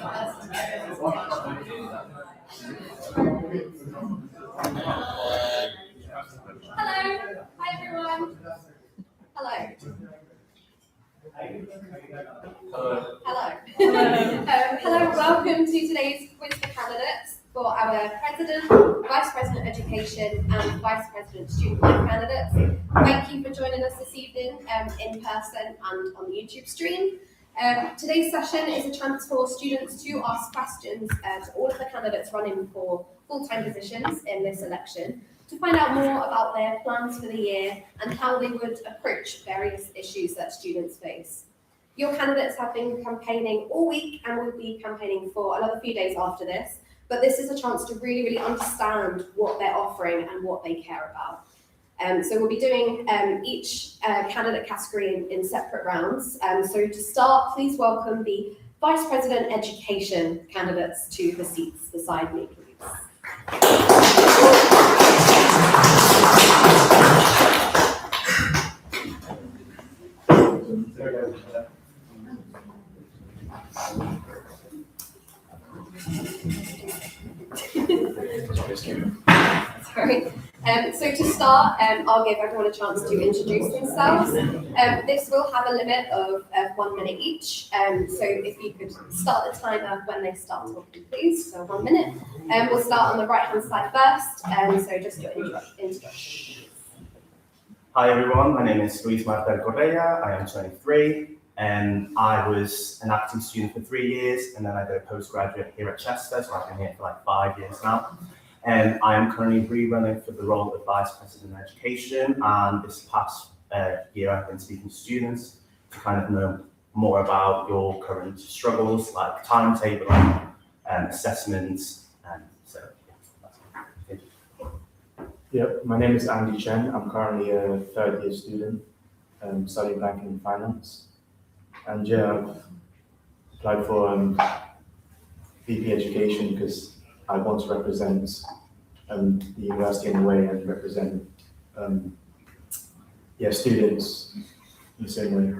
Hi everyone. Hello. Hello, welcome to today's quiz for candidates for our President, Vice President Education and Vice President Student Life candidates. Thank you for joining us this evening in person and on the YouTube stream. Today's session is a chance for students to ask questions to all of the candidates running for full-time positions in this election to find out more about their plans for the year and how they would approach various issues that students face. Your candidates have been campaigning all week and will be campaigning for another few days after this, but this is a chance to really understand what they're offering and what they care about. So we'll be doing each candidate category in separate rounds. So to start, please welcome the Vice President Education candidates to the seats beside me, please. Sorry. So to start, I'll give everyone a chance to introduce themselves. This will have a limit of 1 minute each. So if you could start the timer when they start talking, please. So 1 minute. We'll start on the right-hand side first. So just your introduction. Hi everyone, my name is Luis Martel Correa. I am 23 and I was an acting student for 3 years and then I did a postgraduate here at Chester, so I've been here for like 5 years now. And I am currently rerunning for the role of Vice President of Education, and this past year I've been speaking to students to kind of know more about your current struggles like timetable, assessments, and so yeah, that's it. Yep, my name is Andy Chen. I'm currently a third year student studying banking and finance. And yeah, I've applied for VP Education because I want to represent the university in a way and represent students in the same way.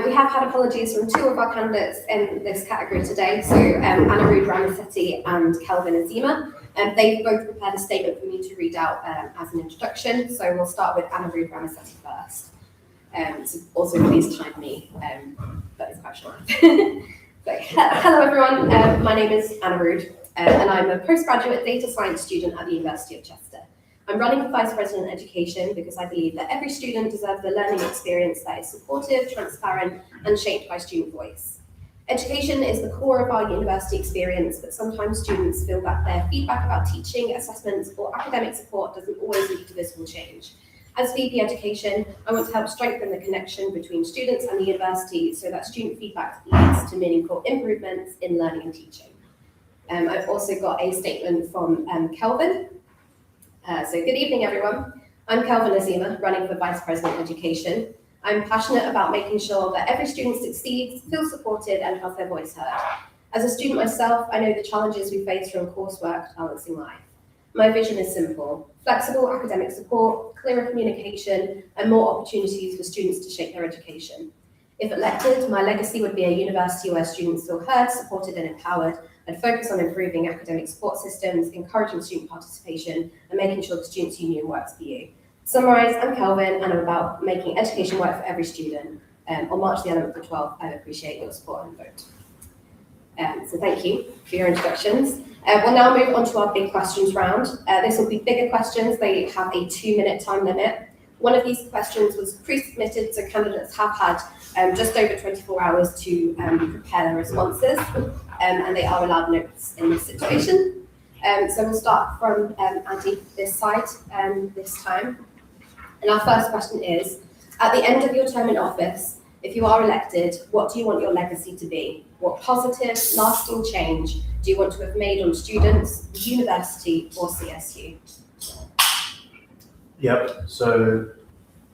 We have had apologies from two of our candidates in this category today, so Anarood Ramasetti and Kelvin Azima. They've both prepared a statement for me to read out as an introduction, so we'll start with Anarood Ramasetti first. So also please time me, that is quite short. Hello everyone, my name is Anarood and I'm a postgraduate data science student at the University of Chester. I'm running for Vice President Education because I believe that every student deserves a learning experience that is supportive, transparent, and shaped by student voice. Education is the core of our university experience, but sometimes students feel that their feedback about teaching, assessments, or academic support doesn't always lead to visible change. As VP Education, I want to help strengthen the connection between students and the university so that student feedback leads to meaningful improvements in learning and teaching. I've also got a statement from Kelvin. So good evening, everyone. I'm Kelvin Azima, running for Vice President Education. I'm passionate about making sure that every student succeeds, feels supported, and has their voice heard. As a student myself, I know the challenges we face from coursework to balancing life. My vision is simple: flexible academic support, clearer communication, and more opportunities for students to shape their education. If elected, my legacy would be a university where students feel heard, supported, and empowered, and focus on improving academic support systems, encouraging student participation, and making sure the Students' Union works for you. To summarise, I'm Kelvin, and I'm about making education work for every student. On March the 11th to 12th, I appreciate your support and vote. So thank you for your introductions. We'll now move on to our big questions round. This will be bigger questions. They have a 2-minute time limit. One of these questions was pre-submitted, so candidates have had just over 24 hours to prepare their responses, and they are allowed notes in this situation. So we'll start from Andy this side this time. And our first question is, at the end of your term in office, if you are elected, what do you want your legacy to be? What positive, lasting change do you want to have made on students, the university, or CSU? Yep, so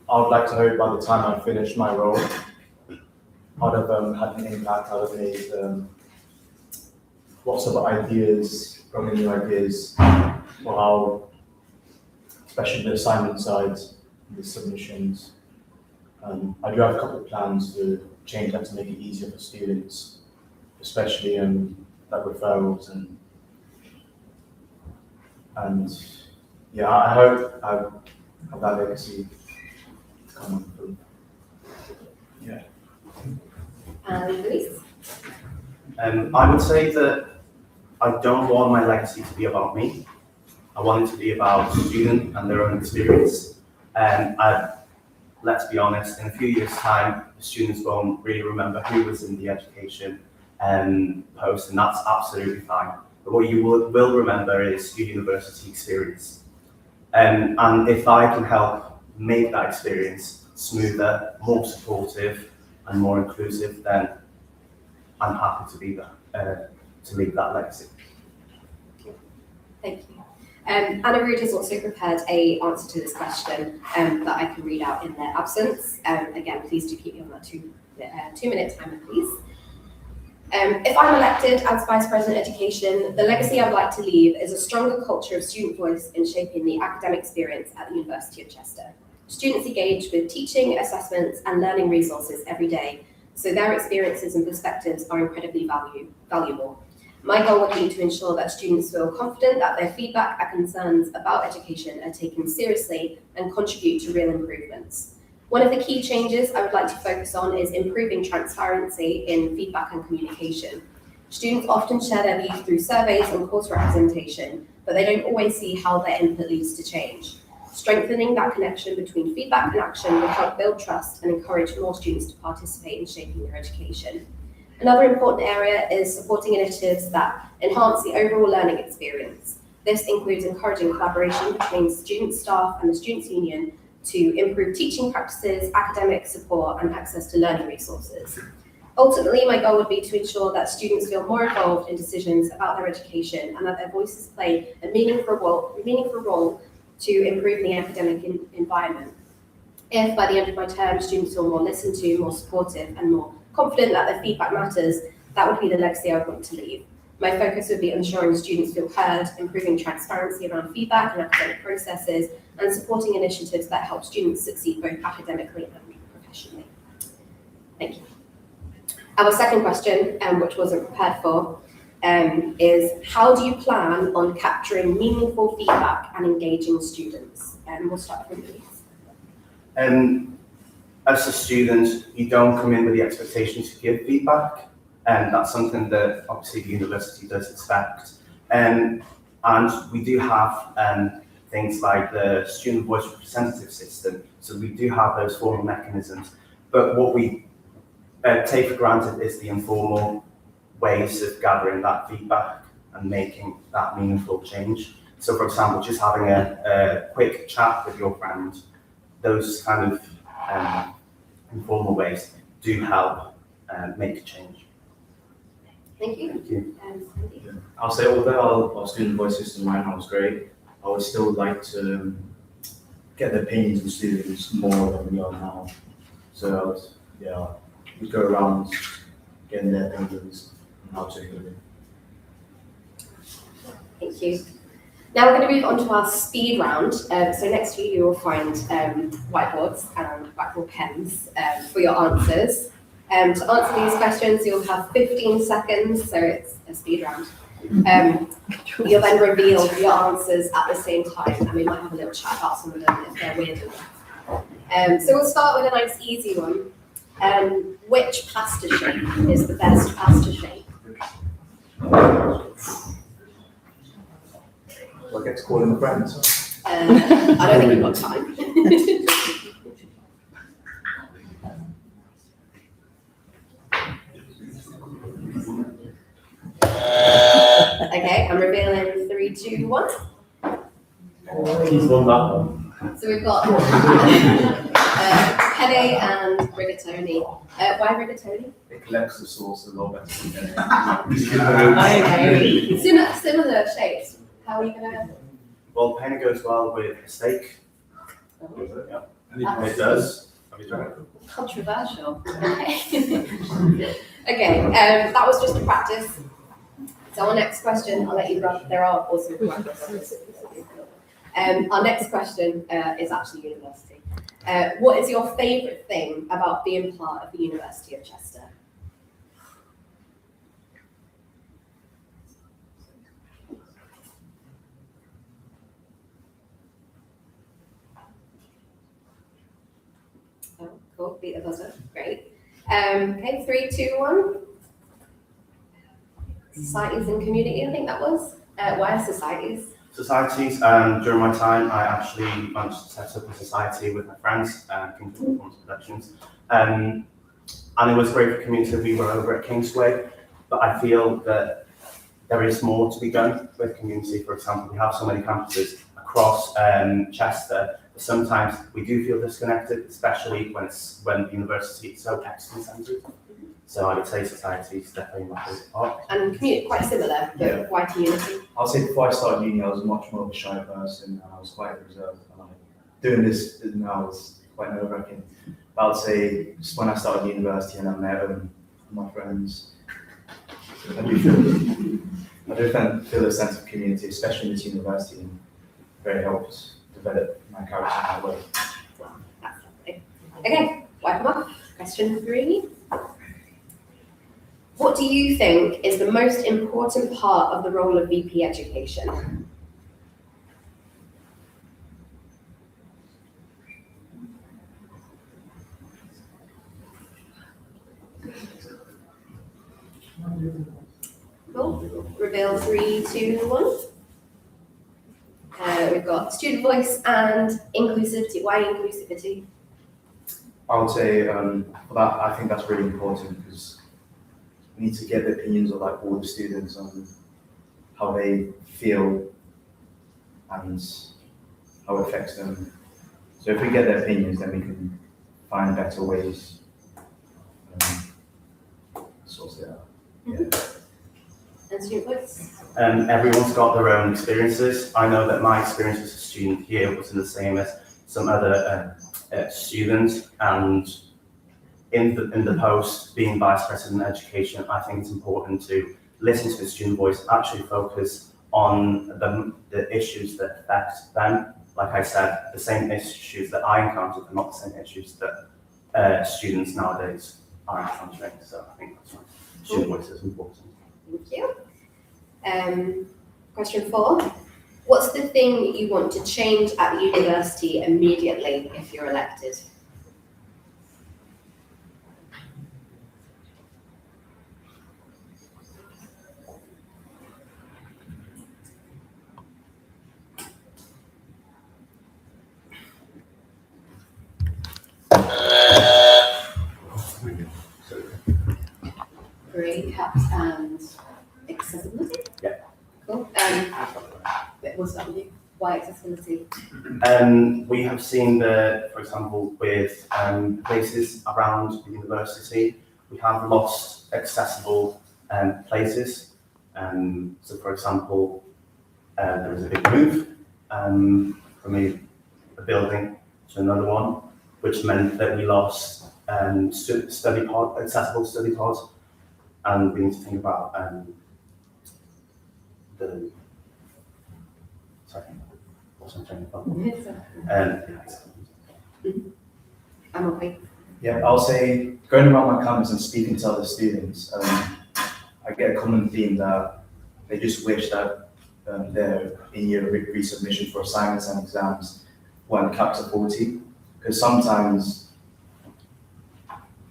I would like to hope by the time I finish my role, I'd have had an impact, I'd have made lots of ideas, brought in new ideas for how, especially the assignment side, the submissions. I do have a couple of plans to change that to make it easier for students, especially like referrals and yeah, I hope I have that legacy to come on through. Yeah. Luis? I would say that I don't want my legacy to be about me. I want it to be about the student and their own experience. Let's be honest, in a few years' time, the students won't really remember who was in the education post, and that's absolutely fine. But what you will remember is your university experience. And if I can help make that experience smoother, more supportive, and more inclusive, then I'm happy to be there, to leave that legacy. Thank you. Anna Rood has also prepared an answer to this question that I can read out in their absence. Again, please do keep me on that 2-minute timer, please. If I'm elected as Vice President Education, the legacy I'd like to leave is a stronger culture of student voice in shaping the academic experience at the University of Chester. Students engage with teaching, assessments, and learning resources every day, so their experiences and perspectives are incredibly valuable. My goal would be to ensure that students feel confident that their feedback and concerns about education are taken seriously and contribute to real improvements. One of the key changes I would like to focus on is improving transparency in feedback and communication. Students often share their views through surveys and course representation, but they don't always see how their input leads to change. Strengthening that connection between feedback and action will help build trust and encourage more students to participate in shaping their education. Another important area is supporting initiatives that enhance the overall learning experience. This includes encouraging collaboration between student staff and the Students' Union to improve teaching practices, academic support, and access to learning resources. Ultimately, my goal would be to ensure that students feel more involved in decisions about their education and that their voices play a meaningful role to improving the academic environment. If by the end of my term, students feel more listened to, more supportive, and more confident that their feedback matters, that would be the legacy I would want to leave. My focus would be ensuring students feel heard, improving transparency around feedback and academic processes, and supporting initiatives that help students succeed both academically and professionally. Thank you. Our second question, which wasn't prepared for, is how do you plan on capturing meaningful feedback and engaging students? We'll start with Louise. As a student, you don't come in with the expectation to give feedback, and that's something that obviously the university does expect. And we do have things like the student voice representative system, so we do have those formal mechanisms. But what we take for granted is the informal ways of gathering that feedback and making that meaningful change. So, for example, just having a quick chat with your friend, those kind of informal ways do help make a change. Thank you. Thank you. I'll say although our student voice system right now is great, I would still like to get the opinions of students more than we are now. So yeah, we go around getting their opinions on how to improve it. Thank you. Now we're going to move on to our speed round. So next to you will find whiteboards and whiteboard pens for your answers. To answer these questions, you'll have 15 seconds, so it's a speed round. You'll then reveal your answers at the same time, and we might have a little chat about some of them if they're weird enough. So we'll start with a nice easy one. Which pasta shape is the best pasta shape? Do I get to call in the friends? I don't think we've got time. Okay, I'm revealing 3, 2, 1. He's won that one. So we've got penne and rigatoni. Why rigatoni? It collects the sauce a lot better than Similar shapes. How are you gonna? Well, penne goes well with steak. Yeah. It does. Have you tried it? Controversial. Okay. Okay. That was just a practice. So our next question, I'll let you run. There are also practice. Our next question is actually university. What is your favourite thing about being part of the University of Chester? Oh, cool, beat the buzzer, great. Okay, 3, 2, 1. Societies and community, I think that was. Why societies? Societies, during my time, I actually managed to set up a society with my friends, Kingdom Performance Productions. And it was great for community. We were over at Kingsway, but I feel that there is more to be done with community. For example, we have so many campuses across Chester, but sometimes we do feel disconnected, especially when the university is so excellence-centered. So I would say society is definitely my favourite part. And community, quite similar, but Yeah. why community? I'll say before I started uni, I was much more of a shy person and I was quite reserved. And doing this now is quite nerve-wracking. But I'd say just when I started university and I met my friends, I do feel a sense of community, especially in this university, and it very helps develop my character in that way. That's lovely. Okay, wipe them off. Question 3. What do you think is the most important part of the role of VP education? Cool. Reveal 3, 2, 1. We've got student voice and inclusivity. Why inclusivity? I would say for that, I think that's really important because we need to get the opinions of like all the students on how they feel and how it affects them. So if we get their opinions, then we can find better ways sort it out. Yeah. And student voice? Everyone's got their own experiences. I know that my experience as a student here wasn't the same as some other students, and in the post, being Vice President of Education, I think it's important to listen to the student voice, actually focus on the issues that affect them. Like I said, the same issues that I encountered are not the same issues that students nowadays are encountering. So I think that's why student voice is important. Thank you. Question 4. What's the thing you want to change at the university immediately if you're elected? Great, caps and accessibility? Yeah. Cool. What's that with you? Why accessibility? We have seen that, for example, with places around the university, we have lost accessible places. So, for example, there was a big move from a building to another one, which meant that we lost accessible study pods, and we need to think about what's my train of thought? I'm okay. Yeah, I'll say going around my campus and speaking to other students, I get a common theme that they just wish that their in-year resubmission for assignments and exams weren't capped to 40, because sometimes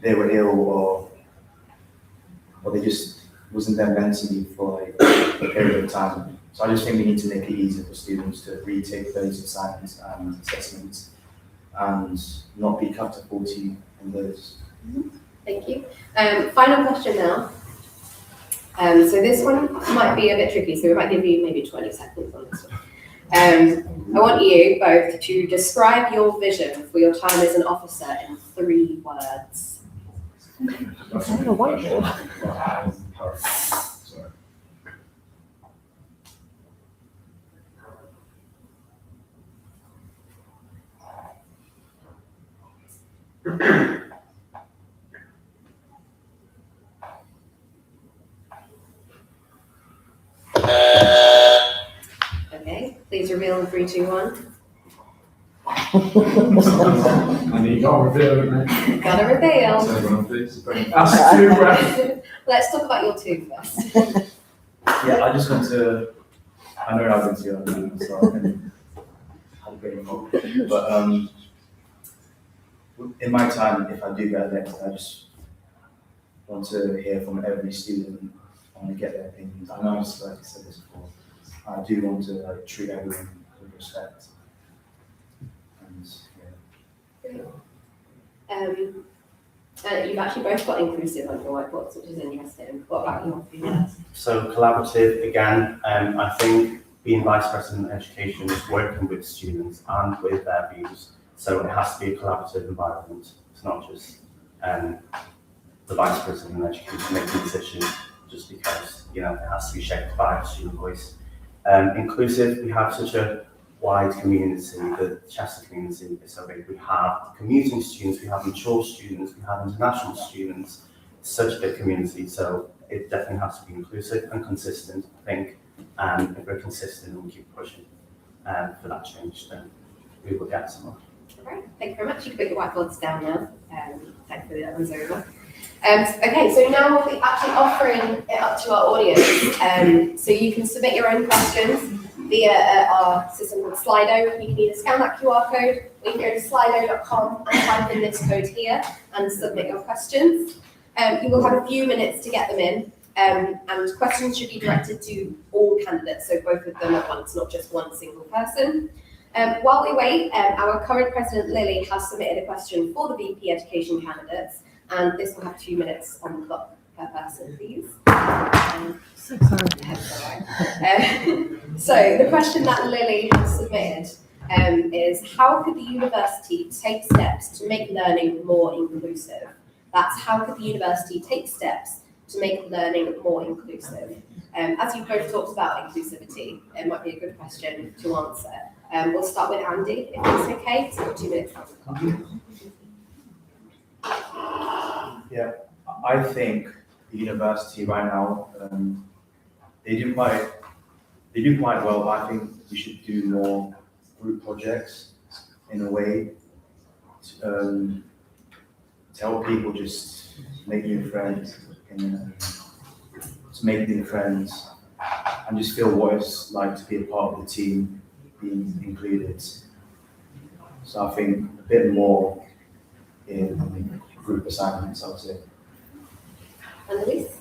they were ill or they just wasn't there mentally for like a period of time. So I just think we need to make it easier for students to retake those assignments and assessments and not be capped to 40 on those. Thank you. Final question now. So this one might be a bit tricky, so we might give you maybe 20 seconds on this one. I want you both to describe your vision for your time as an officer in 3 words. Okay, please reveal in 3, 2, 1. And you can't reveal it, mate. Gotta reveal. So everyone, please bring us two breath. Let's talk about your two first. Yeah, I just want to, I know I've been to you, so I can have a bit more. But in my time, if I do get elected, I just want to hear from every student. I want to get their opinions. I know, just like I said this before, I do want to treat everyone with respect. And You've actually both got inclusive on your whiteboards, which is interesting. What about your opinions? So collaborative, again, I think being Vice President of Education is working with students and with their views. So it has to be a collaborative environment. It's not just the Vice President of Education making a decision just because, it has to be shaped by a student voice. Inclusive, we have such a wide community, the Chester community is so big. We have commuting students, we have mature students, we have international students, such a big community, so it definitely has to be inclusive and consistent. I think if we're consistent and we keep pushing for that change, then we will get somewhere. All right, thank you very much. You can put your whiteboards down now. Thankfully that one's over. Okay, so now we'll be actually offering it up to our audience. So you can submit your own questions via our system called Slido. You can either scan that QR code, or you can go to slido.com and type in this code here and submit your questions. You will have a few minutes to get them in, and questions should be directed to all candidates, so both of them at once, not just one single person. While we wait, our current president, Lily, has submitted a question for the VP Education candidates, and this will have 2 minutes on the clock per person, please. So sorry. So the question that Lily has submitted is, how could the university take steps to make learning more inclusive? That's how could the university take steps to make learning more inclusive? As you both talked about inclusivity, it might be a good question to answer. We'll start with Andy, if it's okay. So we've got 2 minutes on the clock. yeah, I think the university right now, they do quite well. I think we should do more group projects in a way to help people just make new friends, to make new friends, and just feel what it's like to be a part of the team, being included. So I think a bit more in group assignments, I would say. And Louise?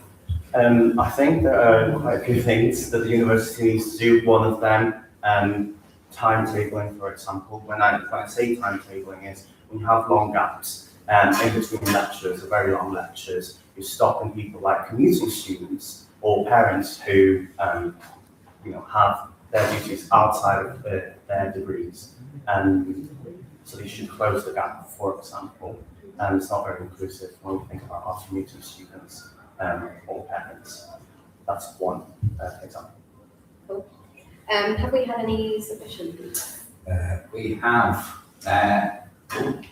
I think there are quite a few things that the university needs to do. One of them, timetabling, for example. When I say timetabling is when you have long gaps in between lectures, or very long lectures, you're stopping people like commuting students or parents who have their duties outside of their degrees. So they should close the gap, for example. And it's not very inclusive when we think about our commuting students or parents. That's one example. Cool. Have we had any submissions? We have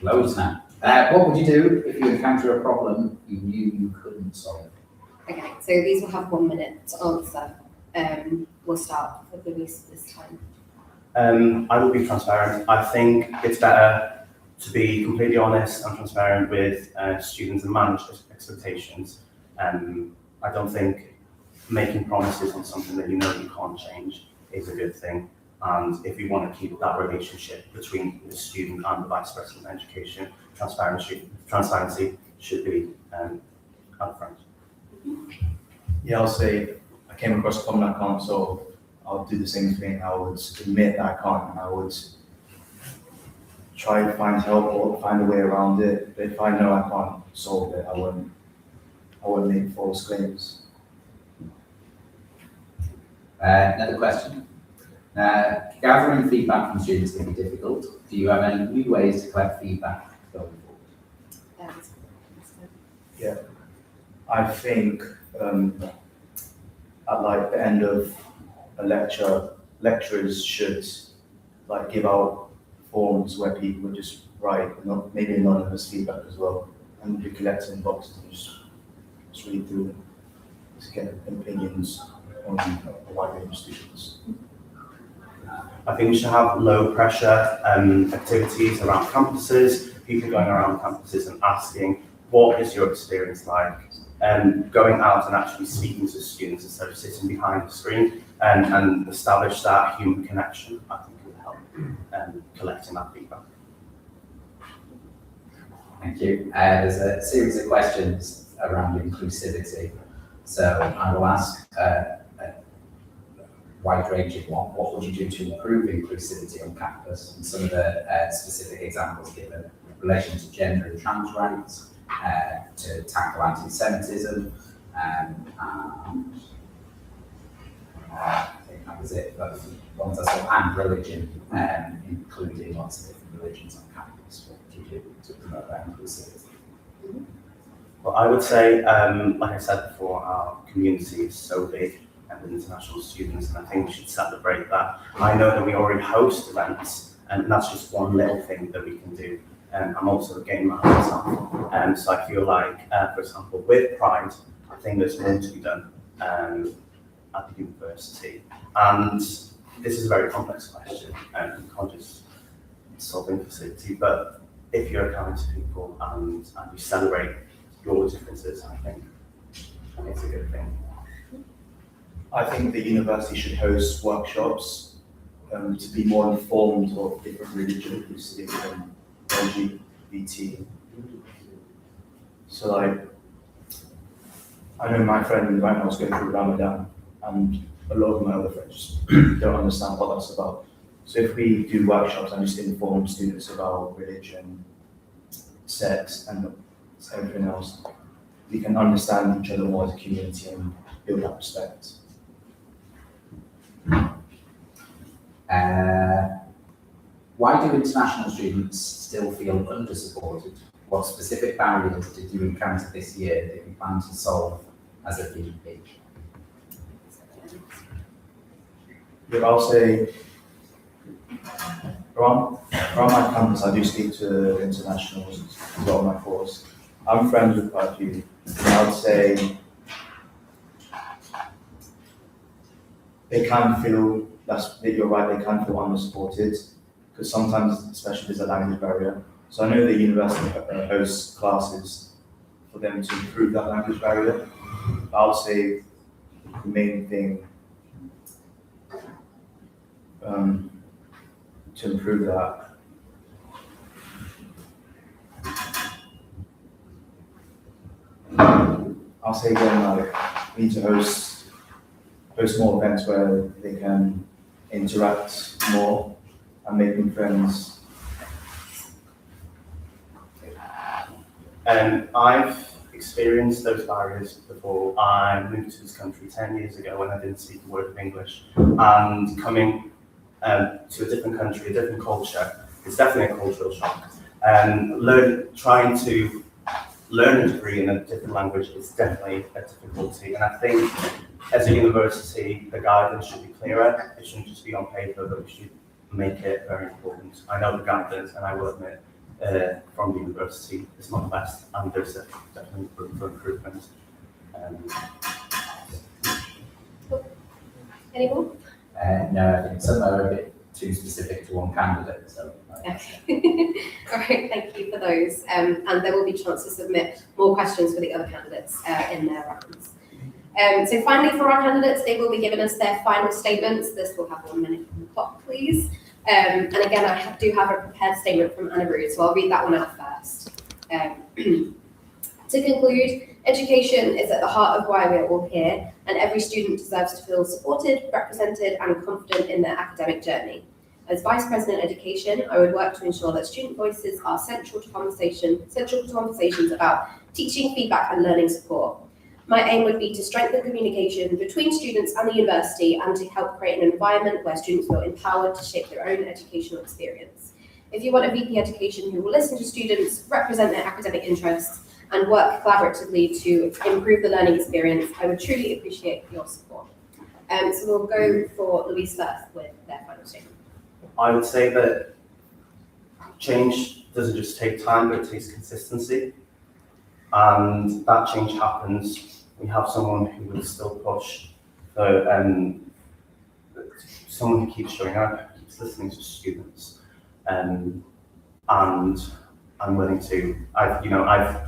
loads now. What would you do if you encounter a problem you knew you couldn't solve? Okay, so these will have 1 minute to answer. We'll start with Louise this time. I will be transparent. I think it's better to be completely honest and transparent with students and manage expectations. I don't think making promises on something that you know you can't change is a good thing. And if you want to keep that relationship between the student and the Vice President of Education, transparency should be upfront. Yeah, I'll say I came across a problem I can't solve. I'll do the same thing. I would admit that I can't, and I would try to find help or find a way around it. But if I know I can't solve it, I won't make false claims. Another question. Gathering feedback from students can be difficult. Do you have any new ways to collect feedback going forward? Yeah, I think at like the end of a lecture, lecturers should like give out forms where people would just write, maybe anonymous feedback as well, and you collect in boxes and just read through them to get opinions on a wide range of students. I think we should have low pressure activities around campuses, people going around campuses and asking, what is your experience like? And going out and actually speaking to students instead of sitting behind the screen and establish that human connection, I think will help collecting that feedback. Thank you. There's a series of questions around inclusivity. So I will ask a wide-ranging one. What would you do to improve inclusivity on campus? And some of the specific examples given in relation to gender and trans rights, to tackle anti-Semitism, and I think that was it. But ones I saw, and religion, including lots of different religions on campus. What would you do to promote that inclusivity? Well, I would say, like I said before, our community is so big and with international students, and I think we should celebrate that. I know that we already host events, and that's just one little thing that we can do. I'm also a game man myself, so I feel like, for example, with Pride, I think there's more to be done at the university. And this is a very complex question, and you can't just solve inclusivity, but if you're kind to people and you celebrate your differences, I think it's a good thing. I think the university should host workshops to be more informed of different religions, different LGBT. So like, I know my friend right now is going through Ramadan, and a lot of my other friends don't understand what that's about. So if we do workshops and just inform students about religion, sex, and everything else, we can understand each other more as a community and build that respect. Why do international students still feel under-supported? What specific barriers did you encounter this year that you plan to solve as a VP? Yeah, I'll say, around my campus, I do speak to internationals as well on my course. I'm friends with quite a few. I would say they can feel, that you're right, they can feel under-supported, because sometimes, especially there's a language barrier. So I know the university hosts classes for them to improve that language barrier. I would say the main thing to improve that I'll say again, like, we need to host more events where they can interact more and make new friends. I've experienced those barriers before. I moved to this country 10 years ago when I didn't speak a word of English, and coming to a different country, a different culture, it's definitely a cultural shock. Trying to learn a degree in a different language is definitely a difficulty, and I think as a university, the guidance should be clearer. It shouldn't just be on paper, but we should make it very important. I know the guidance, and I will admit, from the university is not the best, and there's definitely room for improvement. Any more? No, I think some are a bit too specific to one candidate. So. Okay. All right, thank you for those. And there will be a chance to submit more questions for the other candidates in their rounds. So finally, for our candidates, they will be giving us their final statements. This will have 1 minute on the clock, please. And again, I do have a prepared statement from Anna Rood, so I'll read that one out first. To conclude, education is at the heart of why we are all here, and every student deserves to feel supported, represented, and confident in their academic journey. As Vice President Education, I would work to ensure that student voices are central to conversations about teaching, feedback, and learning support. My aim would be to strengthen communication between students and the university and to help create an environment where students feel empowered to shape their own educational experience. If you want a VP Education who will listen to students, represent their academic interests, and work collaboratively to improve the learning experience, I would truly appreciate your support. So we'll go for Louise first with their final statement. I would say that change doesn't just take time, but it takes consistency. And that change happens. We have someone who will still push for someone who keeps showing up, keeps listening to students, and I'm willing to. I've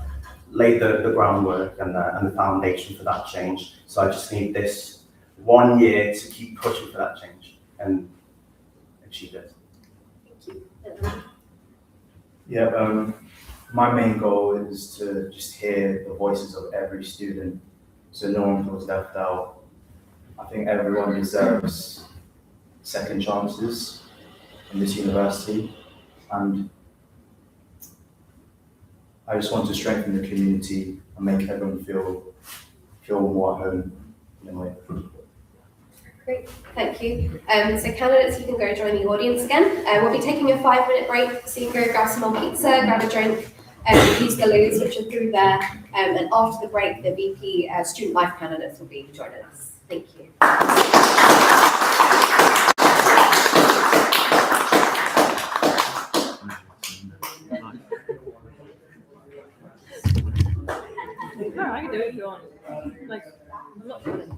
laid the groundwork and the foundation for that change. So I just need this 1 year to keep pushing for that change and achieve it. Yeah, my main goal is to just hear the voices of every student so no one feels left out. I think everyone deserves second chances in this university, and I just want to strengthen the community and make everyone feel more at home in a way. Great, thank you. So candidates, you can go join the audience again. We'll be taking a 5-minute break, so you can go grab some more pizza, grab a drink, use the loos which are through there, and after the break, the VP student life candidates will be joining us. Thank you. No, I can do it if you want. Like, I'm not feeling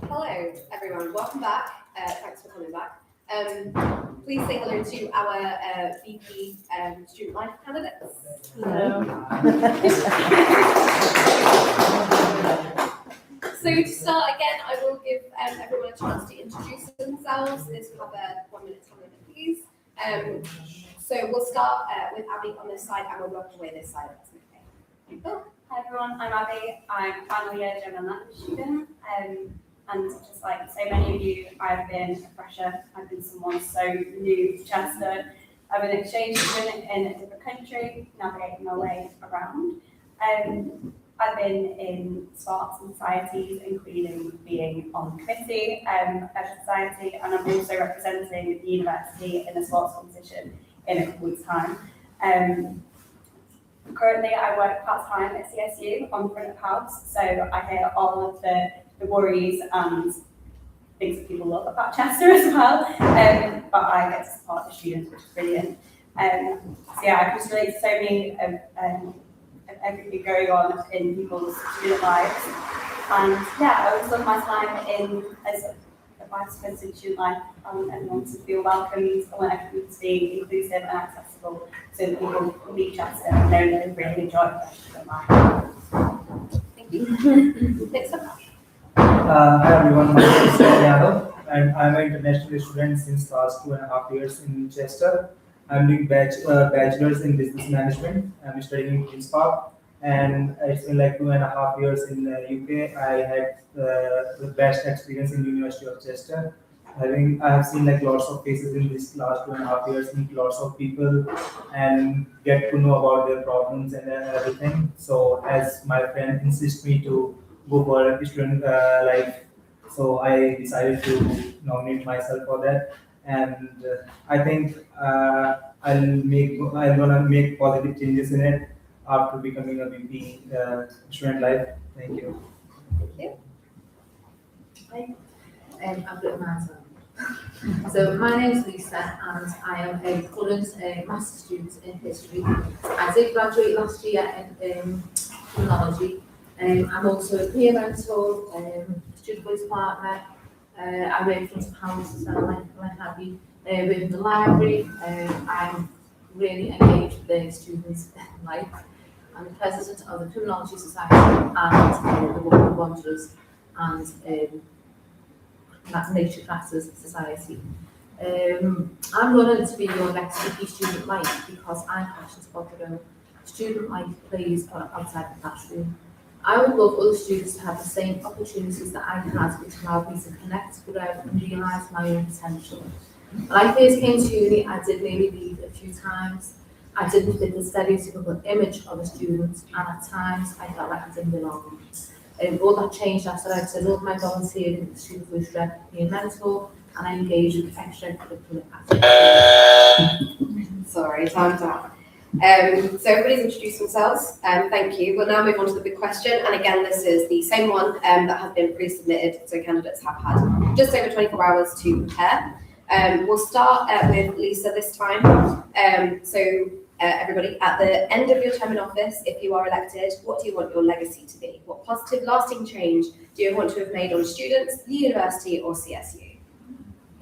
Hello, everyone. Welcome back. Thanks for coming back. Please say hello to our VP student life candidates. So to start again, I will give everyone a chance to introduce themselves. This will have a 1 minute time limit, please. So we'll start with Abby on this side, and we'll work away this side. If that's okay. Cool. Hi everyone, I'm Abby. I'm a final year general language student. And just like so many of you, I've been a fresher. I've been someone so new to Chester. I've been an exchange student in a different country, navigating my way around. I've been in sports and societies, including being on the committee of a society, and I'm also representing the university in a sports competition in a couple weeks' time. Currently, I work part-time at CSU on front of house, so I hear all of the worries and things that people love about Chester as well, but I get to support the students, which is brilliant. So yeah, I just relate to so many of everything going on in people's student lives, and yeah, I always love my time in as a participants in student life. I want everyone to feel welcomed. I want everyone to be inclusive and accessible so that people leave Chester and know that they really enjoy their student life. Thank you. Next up. Hi everyone, my name is Sam Yadav and I'm an international student since last 2.5 years in Chester. I'm doing bachelor's in business management. I'm studying in Queen's Park and it's been like 2.5 years in the UK. I had the best experience in University of Chester. I have seen like lots of cases in this last 2.5 years, meet lots of people and get to know about their problems and everything. So as my friend insists me to go for a student life. So I decided to nominate myself for that, and I think I'm gonna make positive changes in it after becoming a VP student life. Thank you. Thank you. I've got mine. So my name is Lisa and I am a current master's student in history. I did graduate last year in criminology. I'm also a peer mentor, student voice partner. I work front of house and I'm happy with the library. I'm really engaged with the students' life. I'm the president of the Criminology Society and the Women Wanderers and Nature Classes Society. I'm running to be your next VP student life because I'm passionate about the role student life plays outside the classroom. I would love other students to have the same opportunities that I had, which allowed me to connect, grow, and realise my own potential. When I first came to uni, I did nearly leave a few times. I didn't fit the stereotypical image of a student, and at times I felt like I didn't belong. All that changed after I set up my volunteering in the student voice rep, being a mentor, and I engaged with extracurricular activities. Sorry, time's up. So everybody's introduced themselves. Thank you. We'll now move on to the big question. And again, this is the same one that has been pre-submitted. So candidates have had just over 24 hours to prepare. We'll start with Lisa this time. Everybody, at the end of your term in office, if you are elected, what do you want your legacy to be? What positive, lasting change do you want to have made on students, the university, or CSU?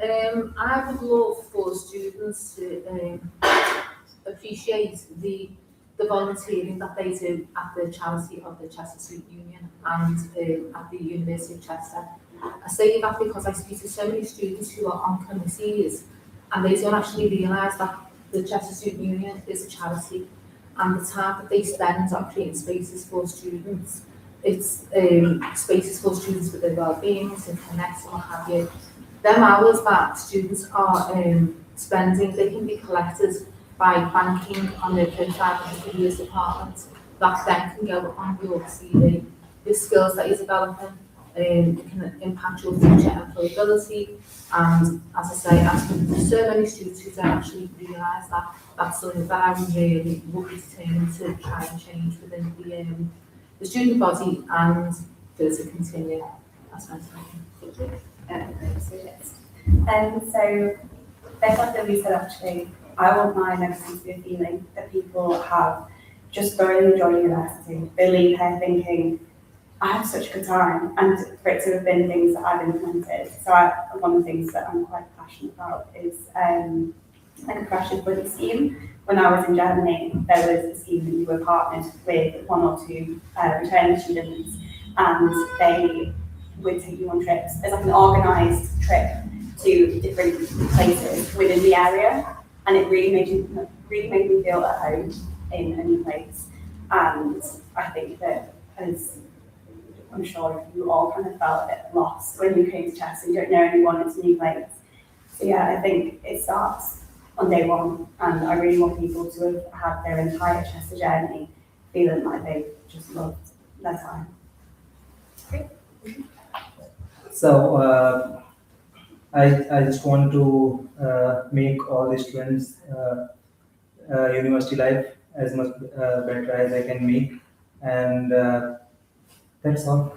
I would love for students to appreciate the volunteering that they do at the charity of the Chester Student Union and at the University of Chester. I say that because I speak to so many students who are on committees and they don't actually realise that the Chester Student Union is a charity and the time that they spend on creating spaces for students, it's spaces for students with their well-being, to connect and what have you. Them hours that students are spending, they can be collected by banking on their profile in the careers department. That then can go on your CV. The skills that you're developing can impact your future employability. And as I say, I've spoken to so many students who don't actually realise that that's something that I really would be determined to try and change within the student body and to continue. That's my Thank you. So next. So based off what we said, actually, I want my legacy to be a feeling that people have just thoroughly enjoyed university. They leave here thinking, I had such a good time, and for it to have been things that I've implemented. So one of the things that I'm quite passionate about is like a professional buddy scheme. When I was in Germany, there was a scheme that you were partnered with one or two returning students, and they would take you on trips. It's like an organised trip to different places within the area, and it really made me feel at home in a new place. And I think that, as I'm sure you all kind of felt a bit lost when you came to Chester, you don't know anyone, it's a new place. So yeah, I think it starts on day one, and I really want people to have had their entire Chester journey feeling like they just loved their time. Great. So I just want to make all the students university life as much better as I can make, and that's all.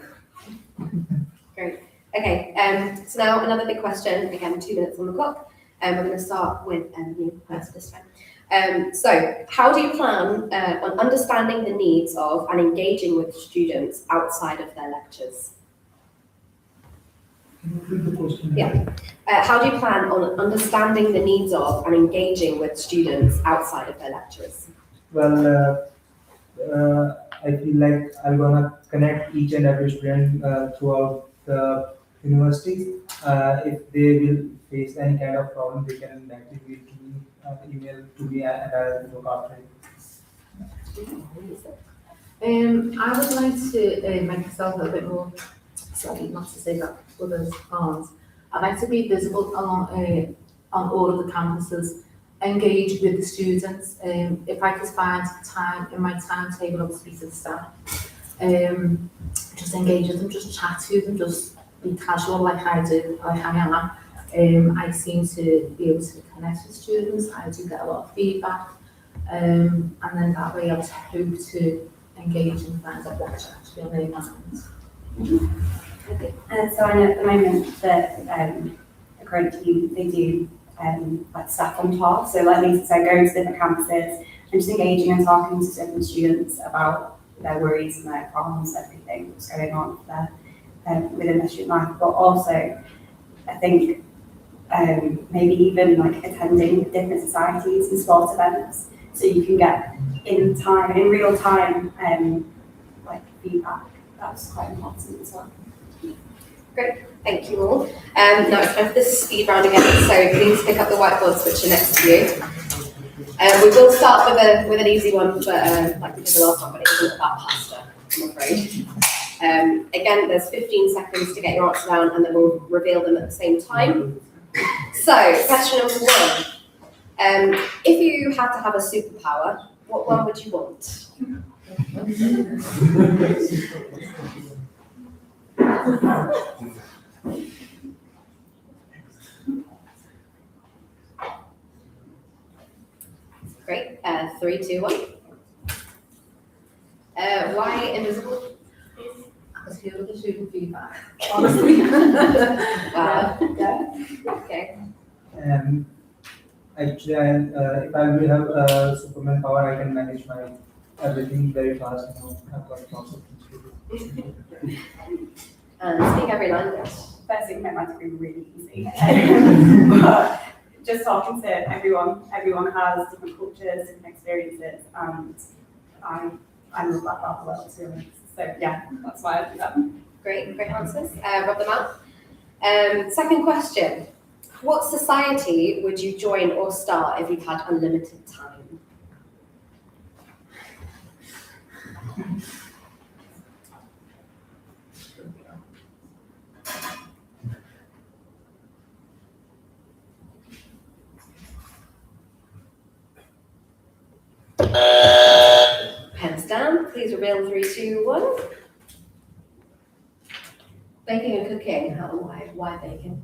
Great. Okay. So now another big question. Again, 2 minutes on the clock. We're going to start with you first this time. So, how do you plan on understanding the needs of and engaging with students outside of their lectures? Repeat the question. Yeah. How do you plan on understanding the needs of and engaging with students outside of their lectures? Well, I feel like I'm gonna connect each and every student throughout the university. If they will face any kind of problem, they can directly reach me, email to me, and I'll look after it. I would like to make myself a little bit more, sorry, not to say that others aren't. I'd like to be visible along, on all of the campuses, engage with the students. If I could find time in my timetable, I would speak to the staff. Just engage with them, just chat to them, just be casual like I do, like I am. I seem to be able to connect with students. I do get a lot of feedback. And then that way I would hope to engage and find out what's actually on their minds. So I know at the moment that the current team, they do like staff on top. So like Lisa said, going to different campuses and just engaging and talking to different students about their worries and their problems, everything that's going on there within their student life. But also, I think maybe even like attending different societies and sports events, so you can get in real time, like feedback. That's quite important as well. Great, thank you all. Now it's time for the speed round again, so please pick up the whiteboards which are next to you. We will start with an easy one, but like we did the last time, but it isn't about pasta, I'm afraid. Again, there's 15 seconds to get your answer down, and then we'll reveal them at the same time. So, question number 1. If you had to have a superpower, what one would you want? Great. 3, 2, 1. Why invisible? Because here are the student feedback, honestly. Wow. Okay. Actually, if I will have Superman power, I can manage my everything very fast. I've got lots of things to do. Speak every language. First thing that might be really easy. But just talking to everyone has different cultures, different experiences, and I love that about the world, to be honest. So yeah, that's why I do that. Great answers. Rub them out. Second question. What society would you join or start if you had unlimited time? Pens down. Please reveal 3, 2, 1. Baking and cooking. Why baking?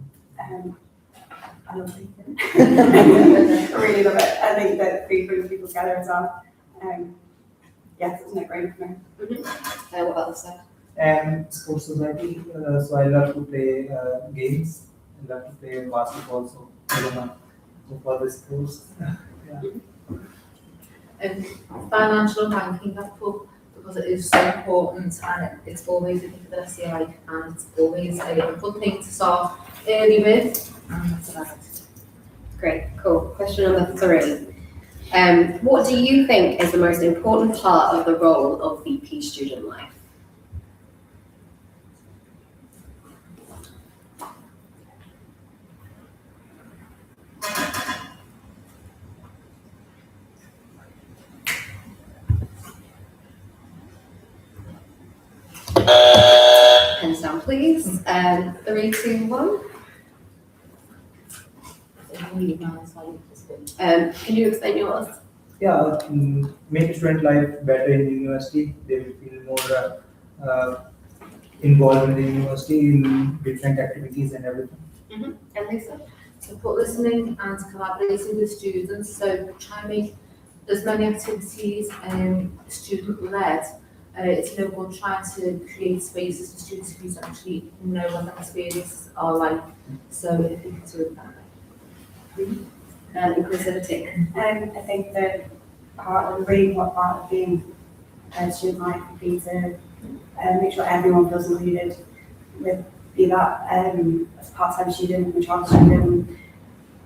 I love bacon. I really love it. I think that food brings people together as well. Yes, it's no brainer for me. What about the side? And sports society, so I love to play games. I love to play basketball, so I don't know. So for the sports, yeah. Financial banking, I've put, because it is so important and it's always a thing that I see like, and it's always a good thing to start early with. And that's about it. Great, cool. Question number 3. What do you think is the most important part of the role of VP student life? Pens down, please. 3, 2, 1. Can you explain yours? Yeah, make student life better in university. They will feel more involved in the university in different activities and everything. And Lisa? So put listening and collaborating with students, so try and make as many activities student-led. It's no good trying to create spaces for students who don't actually know what their experiences are like. So if you can do it that way. Inclusivity. I think that really important part of being a student life would be to make sure everyone feels included with be that as a part-time student, a child student,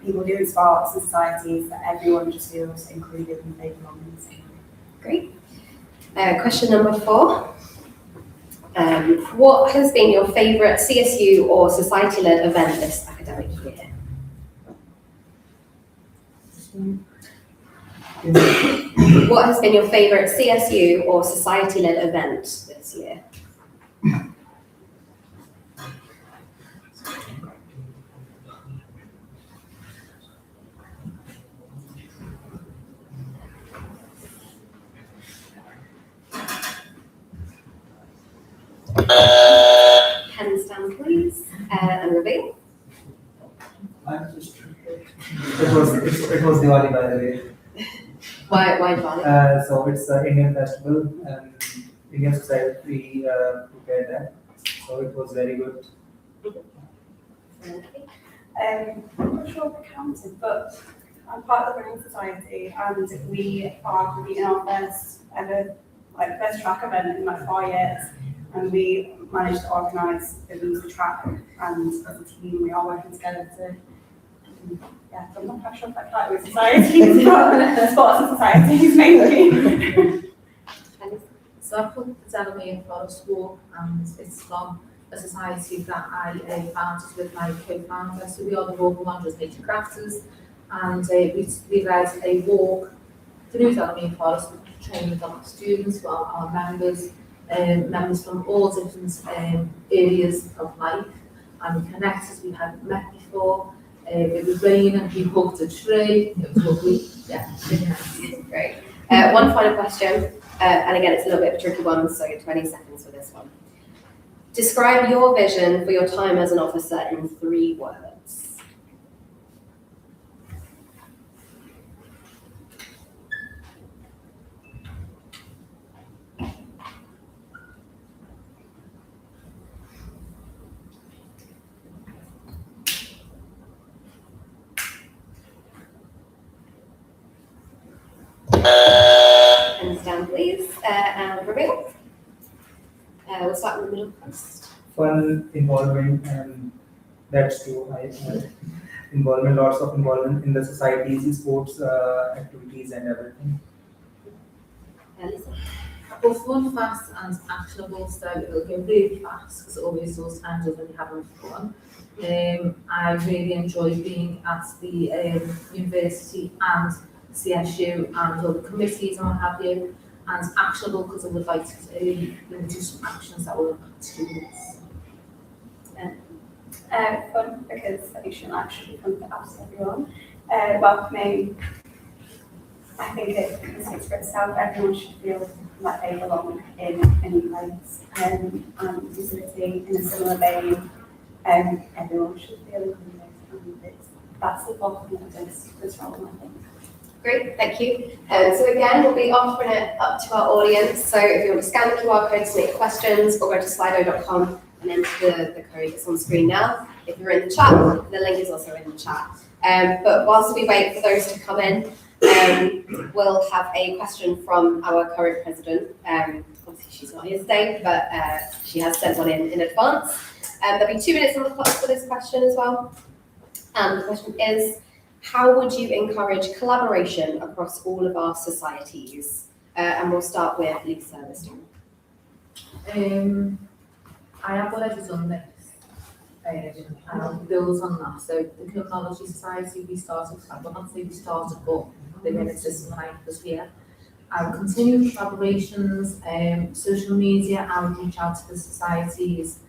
people doing sports and societies, that everyone just feels included and they belong in the same way. Great. Question number 4. What has been your favourite CSU or society-led event this academic year? What has been your favourite CSU or society-led event this year? Pen stand, please, and reveal. It was Diwali, by the way. Why Diwali? So it's an Indian festival, and Indian society prepared that. So it was very good. I'm not sure if it counted, but I'm part of the Running Society and we are completing our first track event in like 4 years, and we managed to organise the loser track, and as a team we are working together to so I'm not quite sure if that part with societies, but sports and societies mainly. So I put the Delamere Forest Walk, and it's from a society that I founded with my co-founder. So we are the Local Wanderers Nature Crafters, and we led a walk through Delamere Forest, training with our students, well, our members, members from all different areas of life, and we connected. We hadn't met before. It was raining, we hugged a tree. It was lovely. Yeah, really nice. Great. One final question, and again, it's a little bit of a tricky one, so 20 seconds for this one. Describe your vision for your time as an officer in 3 words. Hands down, please, and reveal. We'll start in the middle first. Fun, involvement, and that's true. Involvement, lots of involvement in the societies, sports activities, and everything. Lisa. Well, fun, fast, and actionable, so it'll go really fast because it always those times when you're having fun. I really enjoy being at the university and CSU and all the committees and what have you, and actionable because I would like to do some actions that will impact students. Fun because I think she'll actually fun for absolutely everyone. Welcoming, I think it speaks for itself. Everyone should feel like they belong in any place, and visiting in a similar vein. Everyone should feel included, and that's the bulk of this role, I think. Great, thank you. So again, we'll be offering it up to our audience. So if you want to scan the QR code to make questions, or go to slido.com and enter the code that's on screen now. If you're in the chat, the link is also in the chat. But whilst we wait for those to come in, we'll have a question from our current president. Obviously she's not here today, but she has sent one in advance. There'll be 2 minutes on the clock for this question as well. And the question is, how would you encourage collaboration across all of our societies? And we'll start with Lisa this time. I have already done this, and I'll build on that. So the Criminology Society, we started, I will not say we started, but they've been in existence when I was here. I'll continue with collaborations, social media. I would reach out to the societies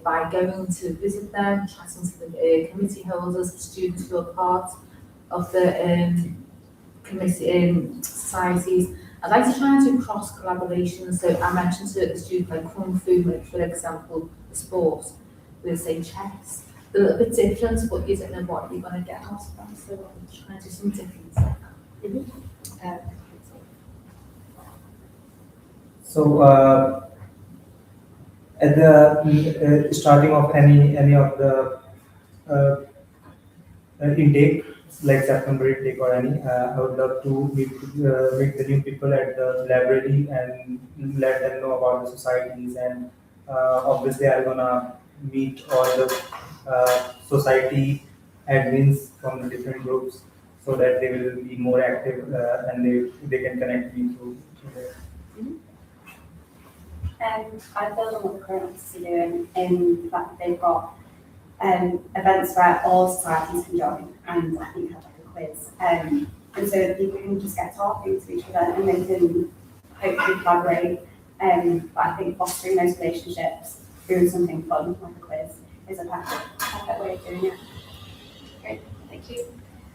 by going to visit them, chatting to the committee holders, the students who are part of the committee societies. I'd like to try and do cross collaboration. So I mentioned to the students like Kung Fu, for example, the sport, we'll say chess. They're a little bit different, but you don't know what you're going to get out of them. So I'm trying to do some different like that. So at the starting of any of the intake, like September intake or any, I would love to meet the new people at the library and let them know about the societies, and obviously I'm gonna meet all the society admins from the different groups so that they will be more active and they can connect me through that. I build on what the current officers are doing in the fact that they've got events where all societies can join, and I think have like a quiz. And so people can just get talking to each other and they can hopefully collaborate. But I think fostering those relationships through something fun like a quiz is a perfect way of doing it. Great, thank you.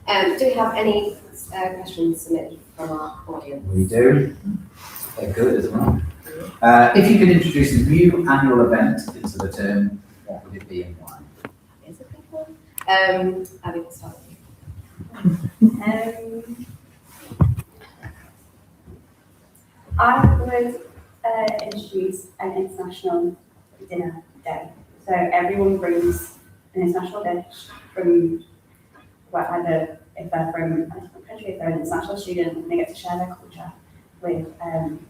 Do we have any questions submitted from our audience? We do. They're good as well. If you could introduce a new annual event into the term, what would it be and why? Is it good one? Abby, we'll start with you. I would introduce an international dinner day. So everyone brings an international dish from, well, either if they're from a different country, if they're an international student, and they get to share their culture with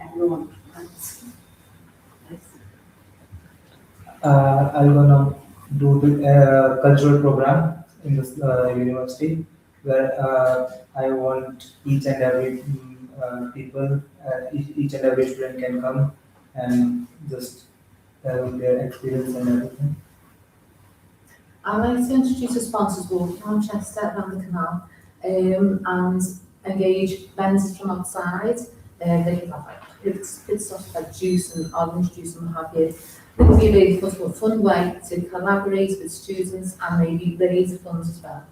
everyone. I'm gonna do the cultural program in this university where I want each and every people, each and every student can come and just tell their experience and everything. I'd like to introduce a sponsors walk around Chester around the canal and engage vendors from outside. They could have like good stuff like juice and orange juice and what have you. It would be a really fun way to collaborate with students and maybe raise funds as well.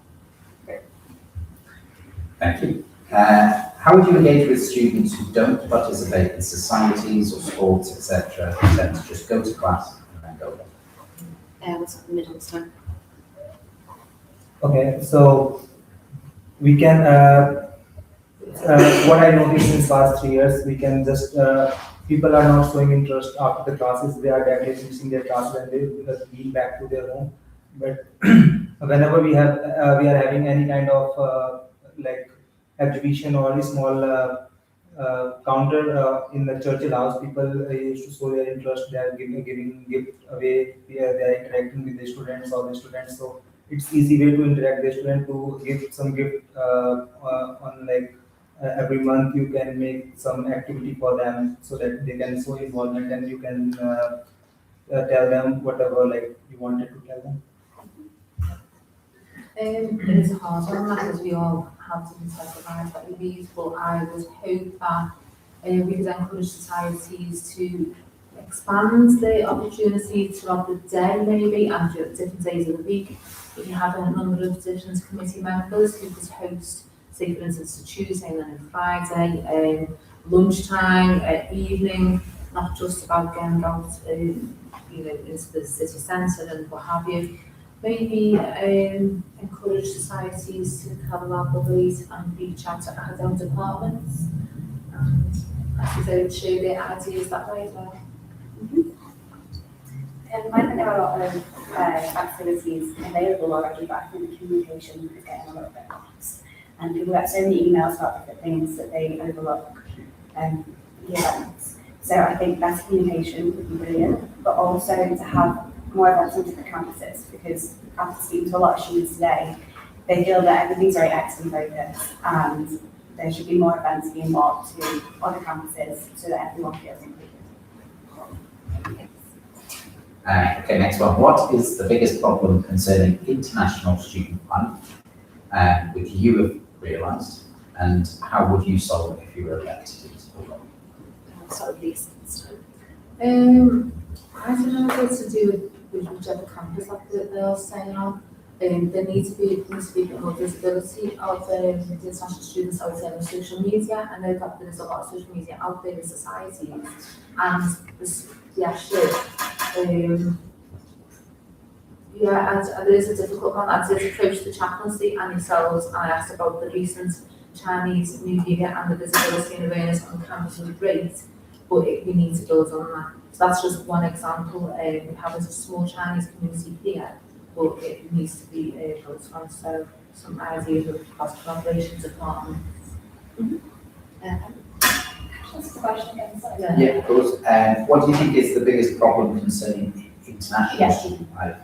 Thank you. How would you engage with students who don't participate in societies or sports, etc., who tend to just go to class and then go home? What's the middle this time? Okay, so we can, what I noticed in past 3 years, we can just, people are not showing interest after the classes, they are directly finishing their classes and they leave back to their home. But whenever we are having any kind of like exhibition or a small counter in the Churchill House, people used to show their interest, they are giving gift away, they are interacting with the students or the students. So it's easy way to interact with the student to give some gift on like every month you can make some activity for them so that they can show involvement and you can tell them whatever like you wanted to tell them. It is a hard one because we all have different types of lives that we lead, but I would hope that we could encourage societies to expand the opportunities throughout the day maybe and different days of the week. If you have a number of different committee members who could host, say for instance, a Tuesday and then a Friday, lunchtime, evening, not just about getting out, into the city centre and what have you. Maybe encourage societies to collaborate and reach out to academic departments and as they share their ideas that way as well. And I think there are a lot of activities available already, but I think the communication is getting a little bit lost. And people get so many emails about different things that they overlook the events. So I think better communication would be brilliant, but also to have more events on different campuses, because after speaking to a lot of students today, they feel that everything's very excellent focused and there should be more events being brought to other campuses so that everyone feels included. Okay, next one. What is the biggest problem concerning international student planning, which you have realised, and how would you solve it if you were elected? Sorry, please. I don't know what to do with whichever campus that they're saying on. There needs to be a bit more visibility of the international students out there on social media. I know that there's a lot of social media out there in society, and there is a difficult one. I did approach the chaplaincy and yourselves, and I asked about the recent Chinese New Year and the visibility and awareness on campus was great, but we need to build on that. So that's just one example. We have a small Chinese community here, but it needs to be built on. So some ideas of cross collaboration departments. That's the question again, sorry. Yeah, of course. What do you think is the biggest problem concerning international Yes. student life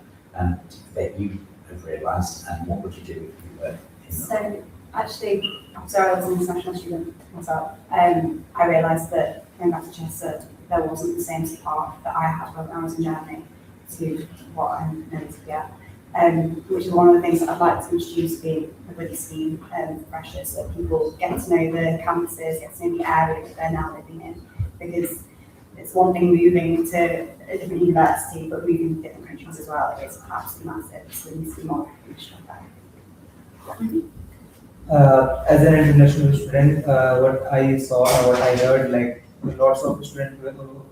that you have realised, and what would you do if you were in them? So actually, after I was an international student myself, I realised that coming back to Chester, there wasn't the same support that I had when I was in Germany to what I'm known to get. Which is one of the things that I'd like to introduce with the buddy scheme for freshers, so that people get to know the campuses, get to know the area that they're now living in. Because it's one thing moving to a different university, but moving to different countries as well, it's absolutely massive. So we need to be more recognition of that. As an international student, what I saw or what I heard, like lots of students,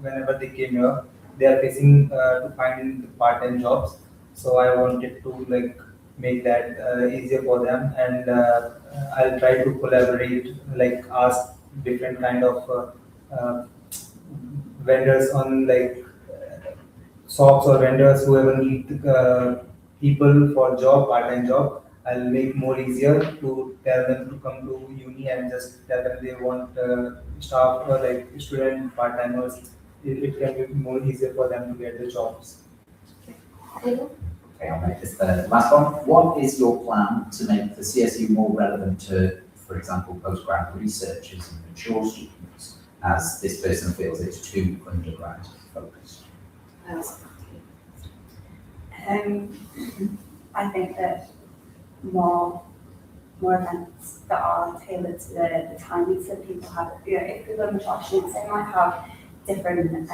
whenever they came here, they are facing to find part-time jobs. So I wanted to like make that easier for them, and I'll try to collaborate, like ask different kind of vendors on like shops or vendors whoever need people for job, part-time job. I'll make more easier to tell them to come to uni and just tell them they want staff or like student part-timers. It can be more easier for them to get the jobs. Okay, I'll make this the last one. What is your plan to make the CSU more relevant to, for example, postgrad researchers and mature students, as this person feels it's too undergrad focused? I think that more events that are tailored to the time needs that people have. You know, if people are mature students, they might have different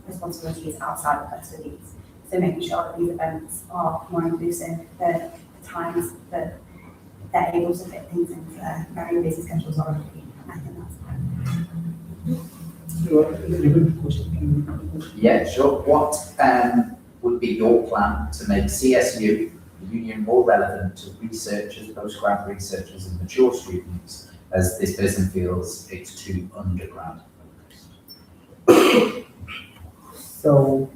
responsibilities outside of their studies. So making sure that these events are more inclusive, the times that they're able to fit things into their very busy schedules already. I think that's Yeah, sure. What would be your plan to make CSU, the union, more relevant to researchers, postgrad researchers and mature students, as this person feels it's too undergrad focused? So